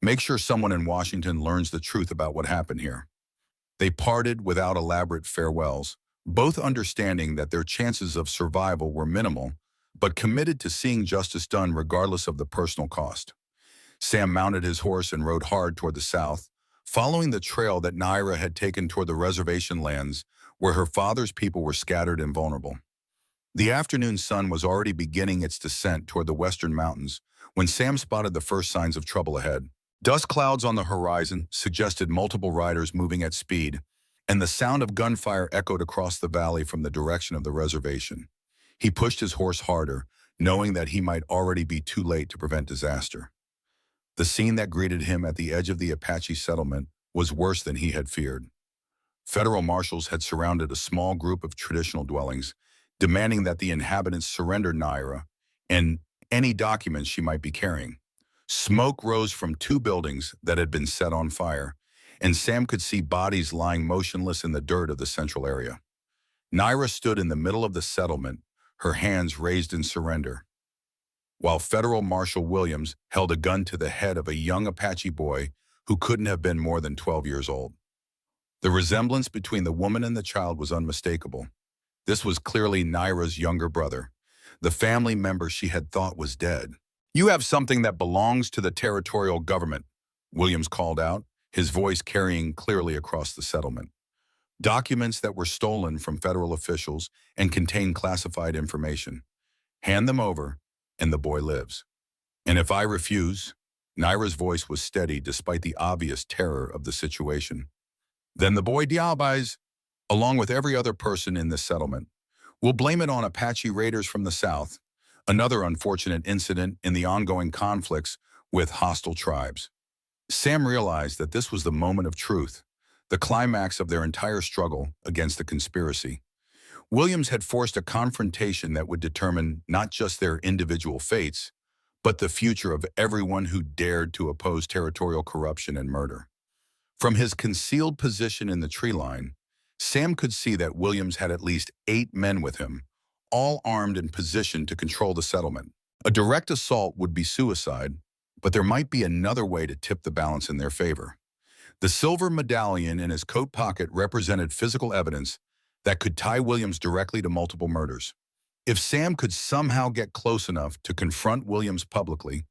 Make sure someone in Washington learns the truth about what happened here. They parted without elaborate farewells, both understanding that their chances of survival were minimal, but committed to seeing justice done regardless of the personal cost. Sam mounted his horse and rode hard toward the south, following the trail that Naira had taken toward the reservation lands where her father's people were scattered and vulnerable. The afternoon sun was already beginning its descent toward the western mountains when Sam spotted the first signs of trouble ahead. Dust clouds on the horizon suggested multiple riders moving at speed, and the sound of gunfire echoed across the valley from the direction of the reservation. He pushed his horse harder, knowing that he might already be too late to prevent disaster. The scene that greeted him at the edge of the Apache settlement was worse than he had feared. Federal marshals had surrounded a small group of traditional dwellings, demanding that the inhabitants surrender Naira and any documents she might be carrying. Smoke rose from 2 buildings that had been set on fire, and Sam could see bodies lying motionless in the dirt of the central area. Naira stood in the middle of the settlement, her hands raised in surrender, while Federal Marshal Williams held a gun to the head of a young Apache boy who couldn't have been more than 12 years old. The resemblance between the woman and the child was unmistakable. This was clearly Naira's younger brother, the family member she had thought was dead. "You have something that belongs to the territorial government," Williams called out, his voice carrying clearly across the settlement. "Documents that were stolen from federal officials and contain classified information. Hand them over, and the boy lives. And if I refuse," Naira's voice was steady despite the obvious terror of the situation, "then the boy dies, along with every other person in this settlement. We'll blame it on Apache raiders from the south, another unfortunate incident in the ongoing conflicts with hostile tribes." Sam realized that this was the moment of truth, the climax of their entire struggle against the conspiracy. Williams had forced a confrontation that would determine not just their individual fates, but the future of everyone who dared to oppose territorial corruption and murder. From his concealed position in the tree line, Sam could see that Williams had at least 8 men with him, all armed and positioned to control the settlement. A direct assault would be suicide, but there might be another way to tip the balance in their favor. The silver medallion in his coat pocket represented physical evidence that could tie Williams directly to multiple murders. If Sam could somehow get close enough to confront Williams publicly,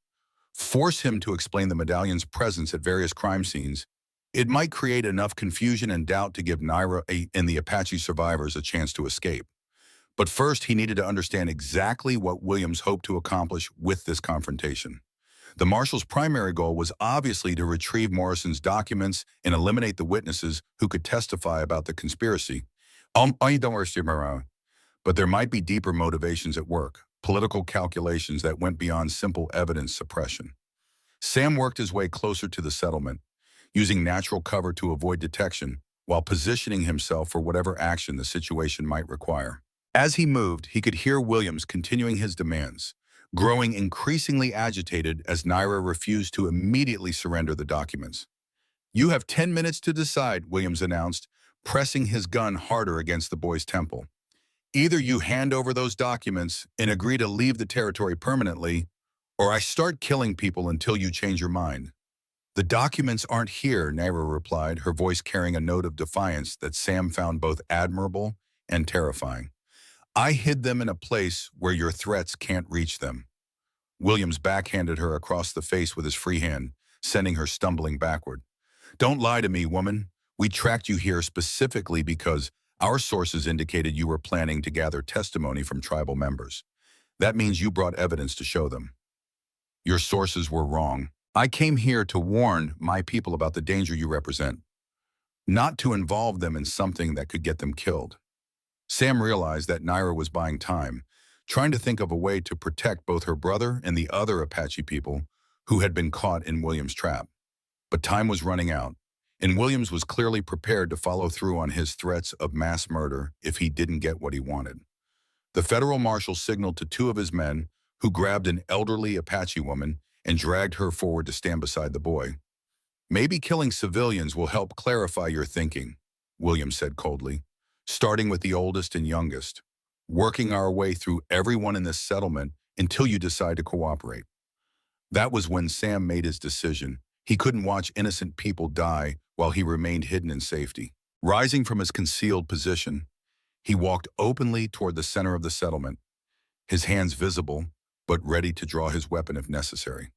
force him to explain the medallion's presence at various crime scenes, it might create enough confusion and doubt to give and the Apache survivors a chance to escape. But first, he needed to understand exactly what Williams hoped to accomplish with this confrontation. The marshal's primary goal was obviously to retrieve Morrison's documents and eliminate the witnesses who could testify about the conspiracy. But there might be deeper motivations at work, political calculations that went beyond simple evidence suppression. Sam worked his way closer to the settlement, using natural cover to avoid detection, while positioning himself for whatever action the situation might require. As he moved, he could hear Williams continuing his demands, growing increasingly agitated as Naira refused to immediately surrender the documents. "You have 10 minutes to decide," Williams announced, pressing his gun harder against the boy's temple. "Either you hand over those documents and agree to leave the territory permanently, or I start killing people until you change your mind." "The documents aren't here," Naira replied, her voice carrying a note of defiance that Sam found both admirable and terrifying. "I hid them in a place where your threats can't reach them." Williams backhanded her across the face with his free hand, sending her stumbling backward. "Don't lie to me, woman. We tracked you here specifically because our sources indicated you were planning to gather testimony from tribal members. That means you brought evidence to show them. Your sources were wrong. I came here to warn my people about the danger you represent, not to involve them in something that could get them killed." Sam realized that Naira was buying time, trying to think of a way to protect both her brother and the other Apache people who had been caught in Williams' trap. But time was running out, and Williams was clearly prepared to follow through on his threats of mass murder if he didn't get what he wanted. The federal marshal signaled to two of his men, who grabbed an elderly Apache woman and dragged her forward to stand beside the boy. "Maybe killing civilians will help clarify your thinking," Williams said coldly, "starting with the oldest and youngest, working our way through everyone in this settlement until you decide to cooperate." That was when Sam made his decision. He couldn't watch innocent people die while he remained hidden in safety. Rising from his concealed position, he walked openly toward the center of the settlement, his hands visible, but ready to draw his weapon if necessary.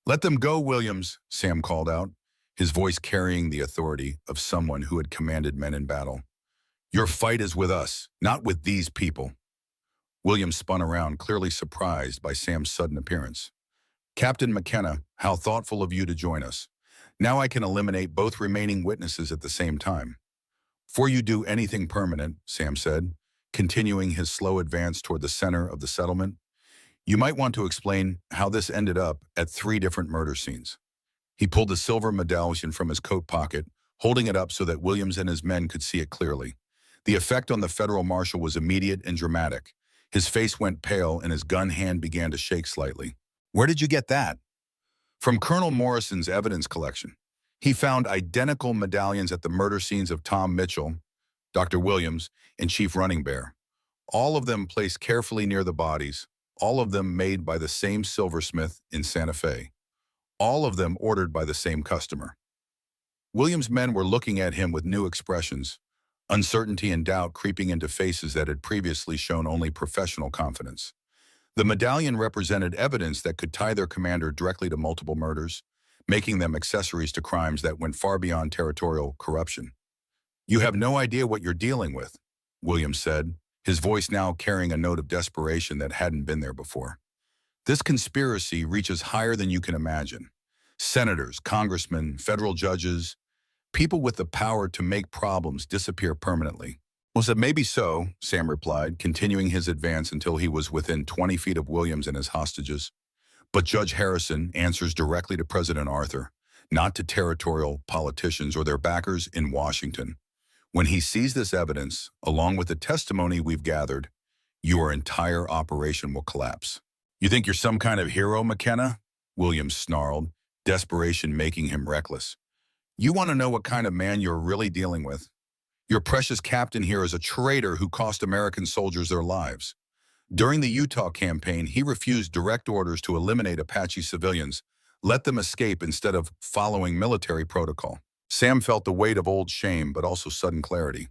"Let them go, Williams," Sam called out, his voice carrying the authority of someone who had commanded men in battle. "Your fight is with us, not with these people." Williams spun around, clearly surprised by Sam's sudden appearance. "Captain McKenna, how thoughtful of you to join us. Now I can eliminate both remaining witnesses at the same time." "Before you do anything permanent," Sam said, continuing his slow advance toward the center of the settlement, "you might want to explain how this ended up at 3 different murder scenes." He pulled the silver medallion from his coat pocket, holding it up so that Williams and his men could see it clearly. The effect on the federal marshal was immediate and dramatic. His face went pale and his gun hand began to shake slightly. "Where did you get that?" "From Colonel Morrison's evidence collection. He found identical medallions at the murder scenes of Tom Mitchell, Dr. Williams, and Chief Running Bear. All of them placed carefully near the bodies, all of them made by the same silversmith in Santa Fe. All of them ordered by the same customer." Williams' men were looking at him with new expressions, uncertainty and doubt creeping into faces that had previously shown only professional confidence. The medallion represented evidence that could tie their commander directly to multiple murders, making them accessories to crimes that went far beyond territorial corruption. "You have no idea what you're dealing with," Williams said, his voice now carrying a note of desperation that hadn't been there before. "This conspiracy reaches higher than you can imagine. Senators, congressmen, federal judges, people with the power to make problems disappear permanently." "Well, said maybe so," Sam replied, continuing his advance until he was within 20 feet of Williams and his hostages. "But Judge Harrison answers directly to President Arthur, not to territorial politicians or their backers in Washington. When he sees this evidence, along with the testimony we've gathered, your entire operation will collapse." "You think you're some kind of hero, McKenna?" Williams snarled, desperation making him reckless. "You want to know what kind of man you're really dealing with? Your precious captain here is a traitor who cost American soldiers their lives. During the Utah campaign, he refused direct orders to eliminate Apache civilians, let them escape instead of following military protocol." Sam felt the weight of old shame, but also sudden clarity.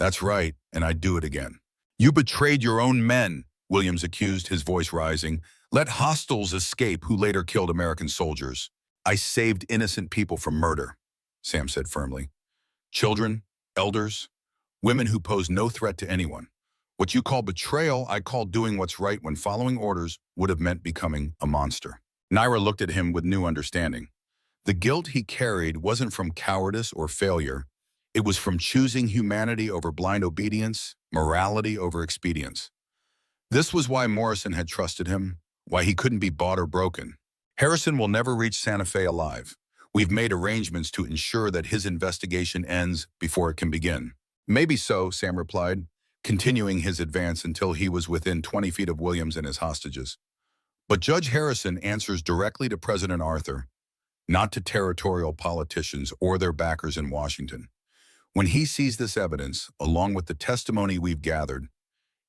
That's right, and I'd do it again. You betrayed your own men, Williams accused, his voice rising. Let hostiles escape who later killed American soldiers. I saved innocent people from murder, Sam said firmly. Children, elders, women who pose no threat to anyone. What you call betrayal, I call doing what's right when following orders would have meant becoming a monster. Naira looked at him with new understanding. The guilt he carried wasn't from cowardice or failure. It was from choosing humanity over blind obedience, morality over expedience. This was why Morrison had trusted him, why he couldn't be bought or broken. Harrison will never reach Santa Fe alive. We've made arrangements to ensure that his investigation ends before it can begin. Maybe so, Sam replied, continuing his advance until he was within 20 feet of Williams and his hostages. But Judge Harrison answers directly to President Arthur, not to territorial politicians or their backers in Washington. When he sees this evidence, along with the testimony we've gathered,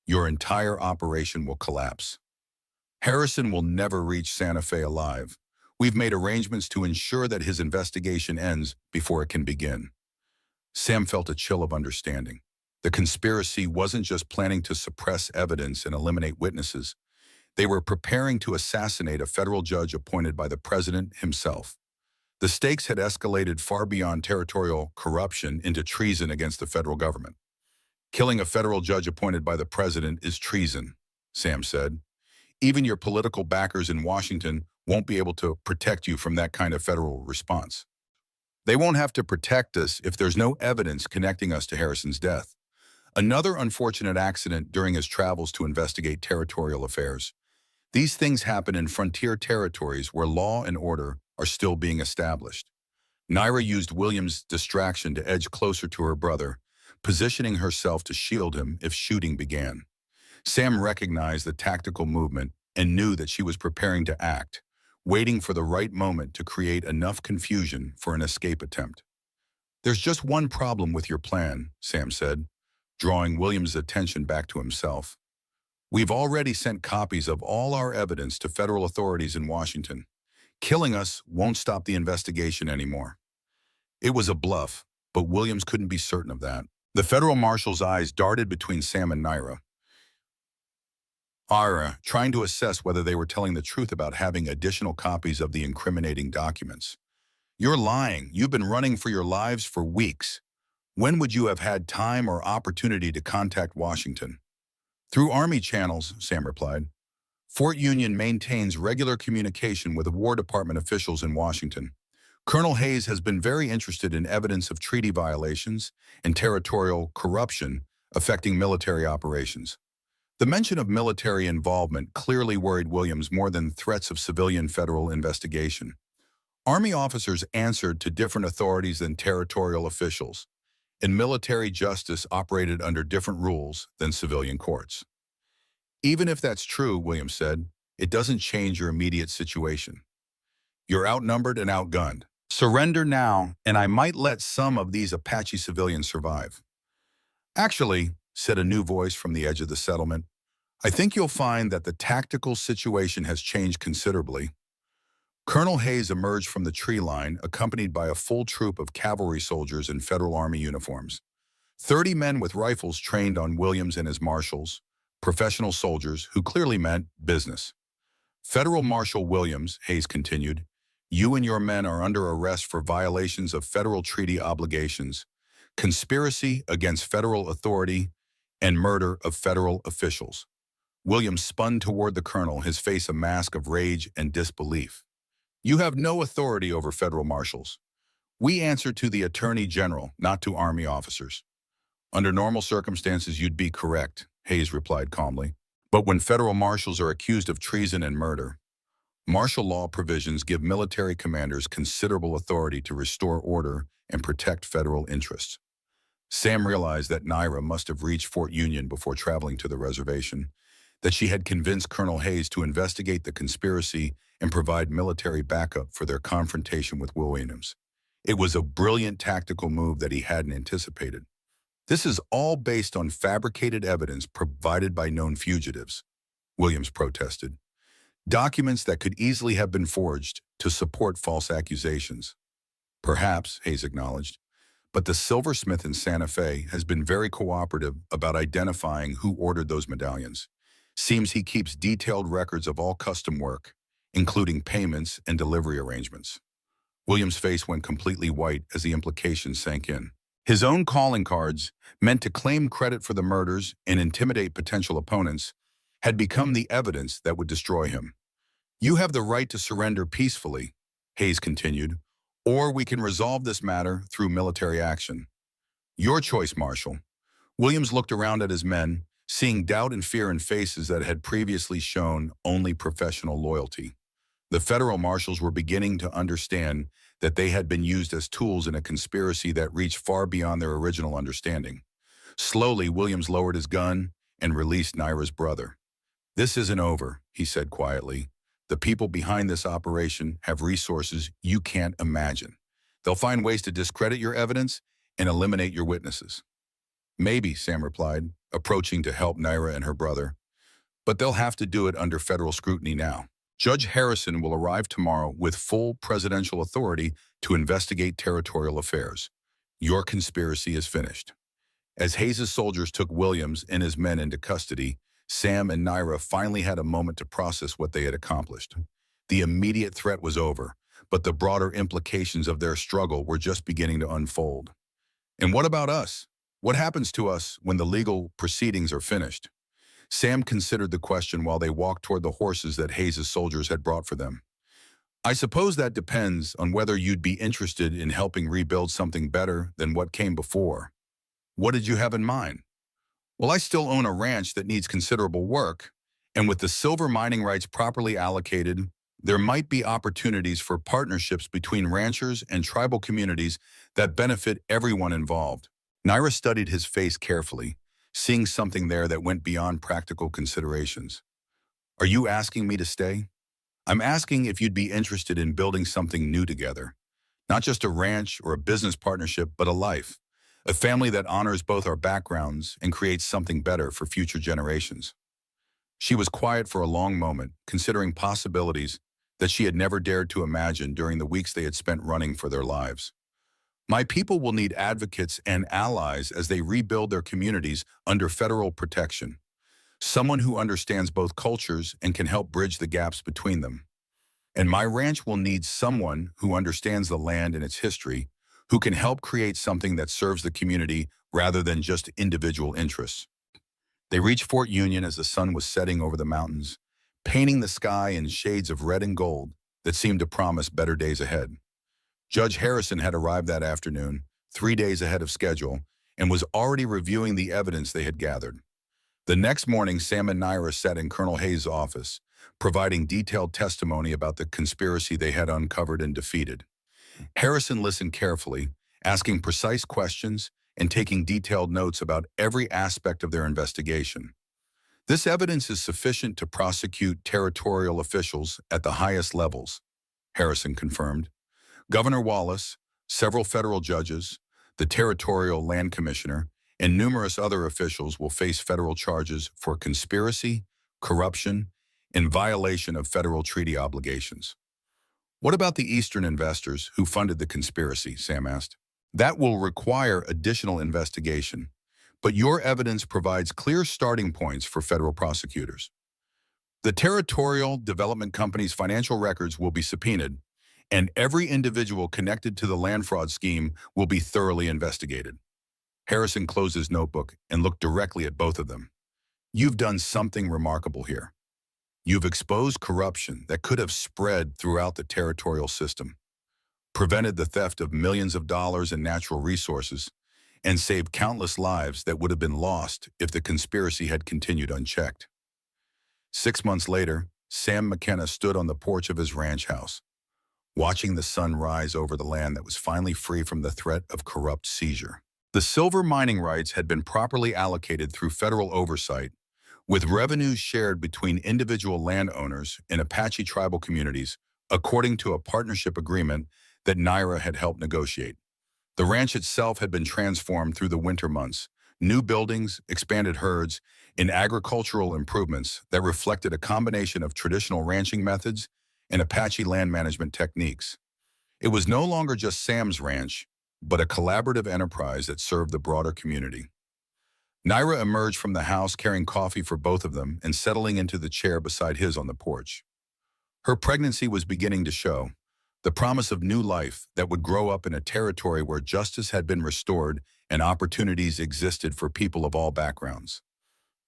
your entire operation will collapse. Harrison will never reach Santa Fe alive. We've made arrangements to ensure that his investigation ends before it can begin. Sam felt a chill of understanding. The conspiracy wasn't just planning to suppress evidence and eliminate witnesses. They were preparing to assassinate a federal judge appointed by the president himself. The stakes had escalated far beyond territorial corruption into treason against the federal government. Killing a federal judge appointed by the president is treason, Sam said. Even your political backers in Washington won't be able to protect you from that kind of federal response. They won't have to protect us if there's no evidence connecting us to Harrison's death. Another unfortunate accident during his travels to investigate territorial affairs. These things happen in frontier territories where law and order are still being established. Naira used Williams' distraction to edge closer to her brother, positioning herself to shield him if shooting began. Sam recognized the tactical movement and knew that she was preparing to act, waiting for the right moment to create enough confusion for an escape attempt. There's just one problem with your plan, Sam said, drawing Williams' attention back to himself. We've already sent copies of all our evidence to federal authorities in Washington. Killing us won't stop the investigation anymore. It was a bluff, but Williams couldn't be certain of that. The federal marshal's eyes darted between Sam and Naira, trying to assess whether they were telling the truth about having additional copies of the incriminating documents. You're lying. You've been running for your lives for weeks. When would you have had time or opportunity to contact Washington? Through Army channels, Sam replied. Fort Union maintains regular communication with the War Department officials in Washington. Colonel Hayes has been very interested in evidence of treaty violations and territorial corruption affecting military operations. The mention of military involvement clearly worried Williams more than threats of civilian federal investigation. Army officers answered to different authorities than territorial officials, and military justice operated under different rules than civilian courts. Even if that's true, Williams said, it doesn't change your immediate situation. You're outnumbered and outgunned. Surrender now, and I might let some of these Apache civilians survive. Actually, said a new voice from the edge of the settlement, I think you'll find that the tactical situation has changed considerably. Colonel Hayes emerged from the tree line, accompanied by a full troop of cavalry soldiers in Federal Army uniforms. 30 men with rifles trained on Williams and his marshals, professional soldiers who clearly meant business. Federal Marshal Williams, Hayes continued, you and your men are under arrest for violations of federal treaty obligations, conspiracy against federal authority, and murder of federal officials. Williams spun toward the colonel, his face a mask of rage and disbelief. You have no authority over federal marshals. We answer to the Attorney General, not to Army officers. Under normal circumstances, you'd be correct, Hayes replied calmly. But when federal marshals are accused of treason and murder, martial law provisions give military commanders considerable authority to restore order and protect federal interests. Sam realized that Naira must have reached Fort Union before traveling to the reservation, that she had convinced Colonel Hayes to investigate the conspiracy and provide military backup for their confrontation with Williams. It was a brilliant tactical move that he hadn't anticipated. This is all based on fabricated evidence provided by known fugitives, Williams protested. Documents that could easily have been forged to support false accusations. Perhaps, Hayes acknowledged, But the silversmith in Santa Fe has been very cooperative about identifying who ordered those medallions. Seems he keeps detailed records of all custom work, including payments and delivery arrangements. William's face went completely white as the implications sank in. His own calling cards, meant to claim credit for the murders and intimidate potential opponents, had become the evidence that would destroy him. "You have the right to surrender peacefully," Hayes continued, "or we can resolve this matter through military action. Your choice, Marshal." Williams looked around at his men, seeing doubt and fear in faces that had previously shown only professional loyalty. The federal marshals were beginning to understand that they had been used as tools in a conspiracy that reached far beyond their original understanding. Slowly, Williams lowered his gun and released Naira's brother. "This isn't over," he said quietly. "The people behind this operation have resources you can't imagine. They'll find ways to discredit your evidence and eliminate your witnesses." "Maybe," Sam replied, approaching to help Naira and her brother. "But they'll have to do it under federal scrutiny now. Judge Harrison will arrive tomorrow with full presidential authority to investigate territorial affairs. Your conspiracy is finished." As Hayes' soldiers took Williams and his men into custody, Sam and Naira finally had a moment to process what they had accomplished. The immediate threat was over, but the broader implications of their struggle were just beginning to unfold. "And what about us? What happens to us when the legal proceedings are finished?" Sam considered the question while they walked toward the horses that Hayes' soldiers had brought for them. "I suppose that depends on whether you'd be interested in helping rebuild something better than what came before." "What did you have in mind?" "Well, I still own a ranch that needs considerable work, and with the silver mining rights properly allocated, there might be opportunities for partnerships between ranchers and tribal communities that benefit everyone involved." Naira studied his face carefully, seeing something there that went beyond practical considerations. "Are you asking me to stay?" "I'm asking if you'd be interested in building something new together. Not just a ranch or a business partnership, but a life. A family that honors both our backgrounds and creates something better for future generations." She was quiet for a long moment, considering possibilities that she had never dared to imagine during the weeks they had spent running for their lives. "My people will need advocates and allies as they rebuild their communities under federal protection. Someone who understands both cultures and can help bridge the gaps between them. And my ranch will need someone who understands the land and its history, who can help create something that serves the community rather than just individual interests." They reached Fort Union as the sun was setting over the mountains, painting the sky in shades of red and gold that seemed to promise better days ahead. Judge Harrison had arrived that afternoon, 3 days ahead of schedule, and was already reviewing the evidence they had gathered. The next morning, Sam and Naira sat in Colonel Hayes' office, providing detailed testimony about the conspiracy they had uncovered and defeated. Harrison listened carefully, asking precise questions and taking detailed notes about every aspect of their investigation. "This evidence is sufficient to prosecute territorial officials at the highest levels," Harrison confirmed. "Governor Wallace, several federal judges, the Territorial Land Commissioner, and numerous other officials will face federal charges for conspiracy, corruption, and violation of federal treaty obligations." "What about the Eastern investors who funded the conspiracy?" Sam asked. "That will require additional investigation, but your evidence provides clear starting points for federal prosecutors. The Territorial Development Company's financial records will be subpoenaed, and every individual connected to the land fraud scheme will be thoroughly investigated." Harrison closed his notebook and looked directly at both of them. "You've done something remarkable here. You've exposed corruption that could have spread throughout the territorial system, prevented the theft of millions of dollars in natural resources, and saved countless lives that would have been lost if the conspiracy had continued unchecked." 6 months later, Sam McKenna stood on the porch of his ranch house, watching the sun rise over the land that was finally free from the threat of corrupt seizure. The silver mining rights had been properly allocated through federal oversight, with revenues shared between individual landowners and Apache tribal communities, according to a partnership agreement that Naira had helped negotiate. The ranch itself had been transformed through the winter months, new buildings, expanded herds, and agricultural improvements that reflected a combination of traditional ranching methods and Apache land management techniques. It was no longer just Sam's ranch, but a collaborative enterprise that served the broader community. Naira emerged from the house carrying coffee for both of them and settling into the chair beside his on the porch. Her pregnancy was beginning to show, the promise of new life that would grow up in a territory where justice had been restored and opportunities existed for people of all backgrounds.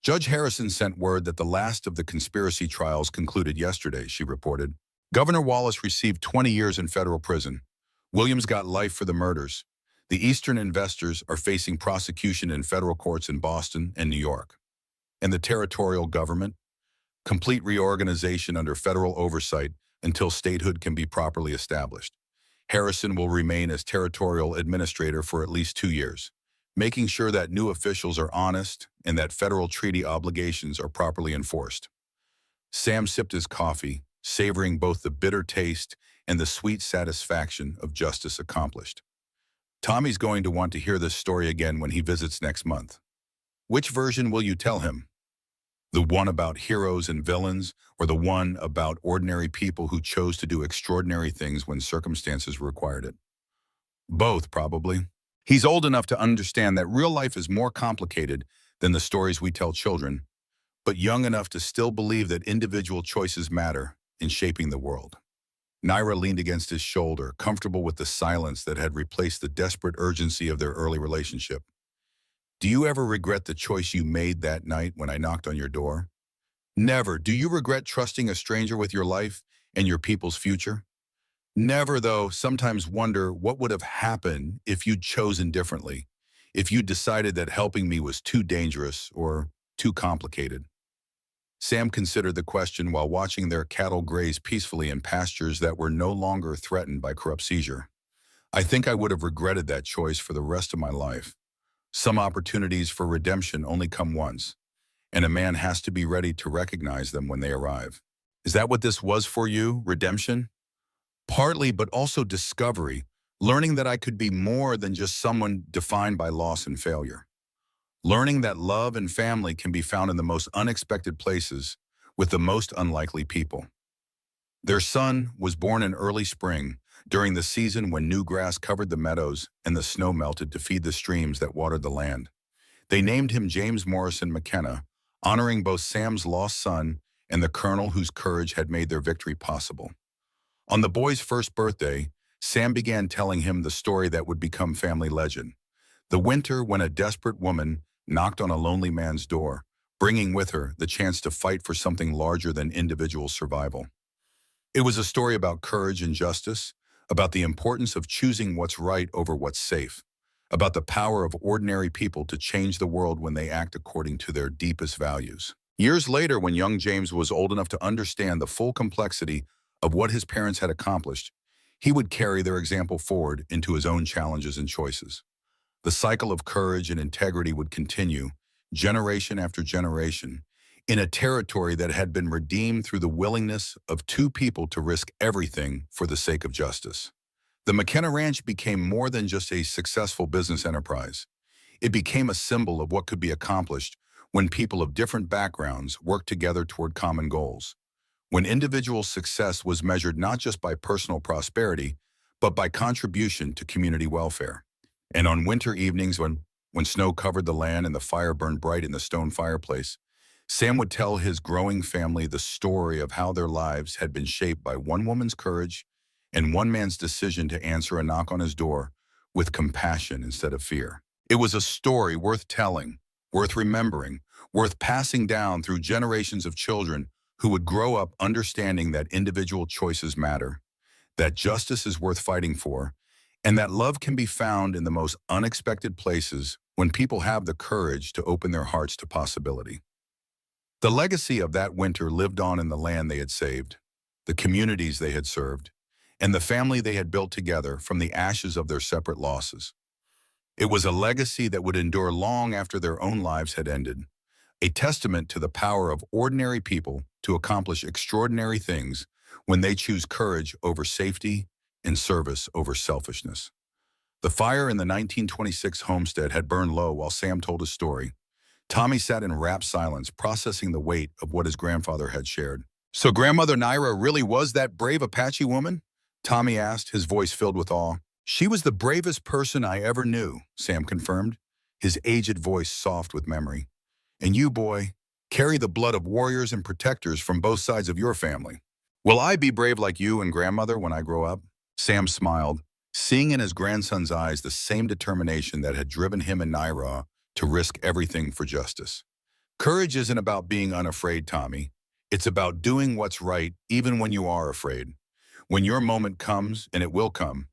Judge Harrison sent word that the last of the conspiracy trials concluded yesterday, she reported. Governor Wallace received 20 years in federal prison. Williams got life for the murders. The Eastern investors are facing prosecution in federal courts in Boston and New York. And the territorial government? Complete reorganization under federal oversight until statehood can be properly established. Harrison will remain as territorial administrator for at least 2 years, making sure that new officials are honest and that federal treaty obligations are properly enforced. Sam sipped his coffee, savoring both the bitter taste and the sweet satisfaction of justice accomplished. Tommy's going to want to hear this story again when he visits next month. Which version will you tell him? The one about heroes and villains, or the one about ordinary people who chose to do extraordinary things when circumstances required it? Both, probably. He's old enough to understand that real life is more complicated than the stories we tell children, but young enough to still believe that individual choices matter in shaping the world. Naira leaned against his shoulder, comfortable with the silence that had replaced the desperate urgency of their early relationship. Do you ever regret the choice you made that night when I knocked on your door? Never. Do you regret trusting a stranger with your life and your people's future? Never, though. Sometimes wonder what would have happened if you'd chosen differently, if you'd decided that helping me was too dangerous or too complicated. Sam considered the question while watching their cattle graze peacefully in pastures that were no longer threatened by corrupt seizure. I think I would have regretted that choice for the rest of my life. Some opportunities for redemption only come once, and a man has to be ready to recognize them when they arrive. Is that what this was for you, redemption? Partly, but also discovery, learning that I could be more than just someone defined by loss and failure. Learning that love and family can be found in the most unexpected places with the most unlikely people. Their son was born in early spring, during the season when new grass covered the meadows and the snow melted to feed the streams that watered the land. They named him James Morrison McKenna, honoring both Sam's lost son and the colonel whose courage had made their victory possible. On the boy's first birthday, Sam began telling him the story that would become family legend. The winter when a desperate woman knocked on a lonely man's door, bringing with her the chance to fight for something larger than individual survival. It was a story about courage and justice, about the importance of choosing what's right over what's safe, about the power of ordinary people to change the world when they act according to their deepest values. Years later, when young James was old enough to understand the full complexity of what his parents had accomplished, he would carry their example forward into his own challenges and choices. The cycle of courage and integrity would continue, generation after generation, in a territory that had been redeemed through the willingness of two people to risk everything for the sake of justice. The McKenna Ranch became more than just a successful business enterprise. It became a symbol of what could be accomplished when people of different backgrounds worked together toward common goals. When individual success was measured not just by personal prosperity, but by contribution to community welfare. And on winter evenings when snow covered the land and the fire burned bright in the stone fireplace, Sam would tell his growing family the story of how their lives had been shaped by one woman's courage and one man's decision to answer a knock on his door with compassion instead of fear. It was a story worth telling, worth remembering, worth passing down through generations of children who would grow up understanding that individual choices matter, that justice is worth fighting for, and that love can be found in the most unexpected places when people have the courage to open their hearts to possibility. The legacy of that winter lived on in the land they had saved, the communities they had served, and the family they had built together from the ashes of their separate losses. It was a legacy that would endure long after their own lives had ended, a testament to the power of ordinary people to accomplish extraordinary things when they choose courage over safety and service over selfishness. The fire in the 1926 homestead had burned low while Sam told his story. Tommy sat in rapt silence, processing the weight of what his grandfather had shared. "So Grandmother Naira really was that brave Apache woman?" Tommy asked, his voice filled with awe. She was the bravest person I ever knew, Sam confirmed, his aged voice soft with memory. And you, boy, carry the blood of warriors and protectors from both sides of your family. Will I be brave like you and grandmother when I grow up? Sam smiled, seeing in his grandson's eyes the same determination that had driven him and Naira to risk everything for justice. Courage isn't about being unafraid, Tommy. It's about doing what's right even when you are afraid. When your moment comes, and it will come,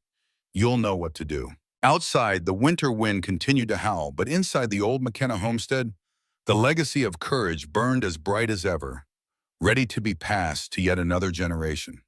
you'll know what to do. Outside, the winter wind continued to howl, but inside the old McKenna homestead, the legacy of courage burned as bright as ever, ready to be passed to yet another generation.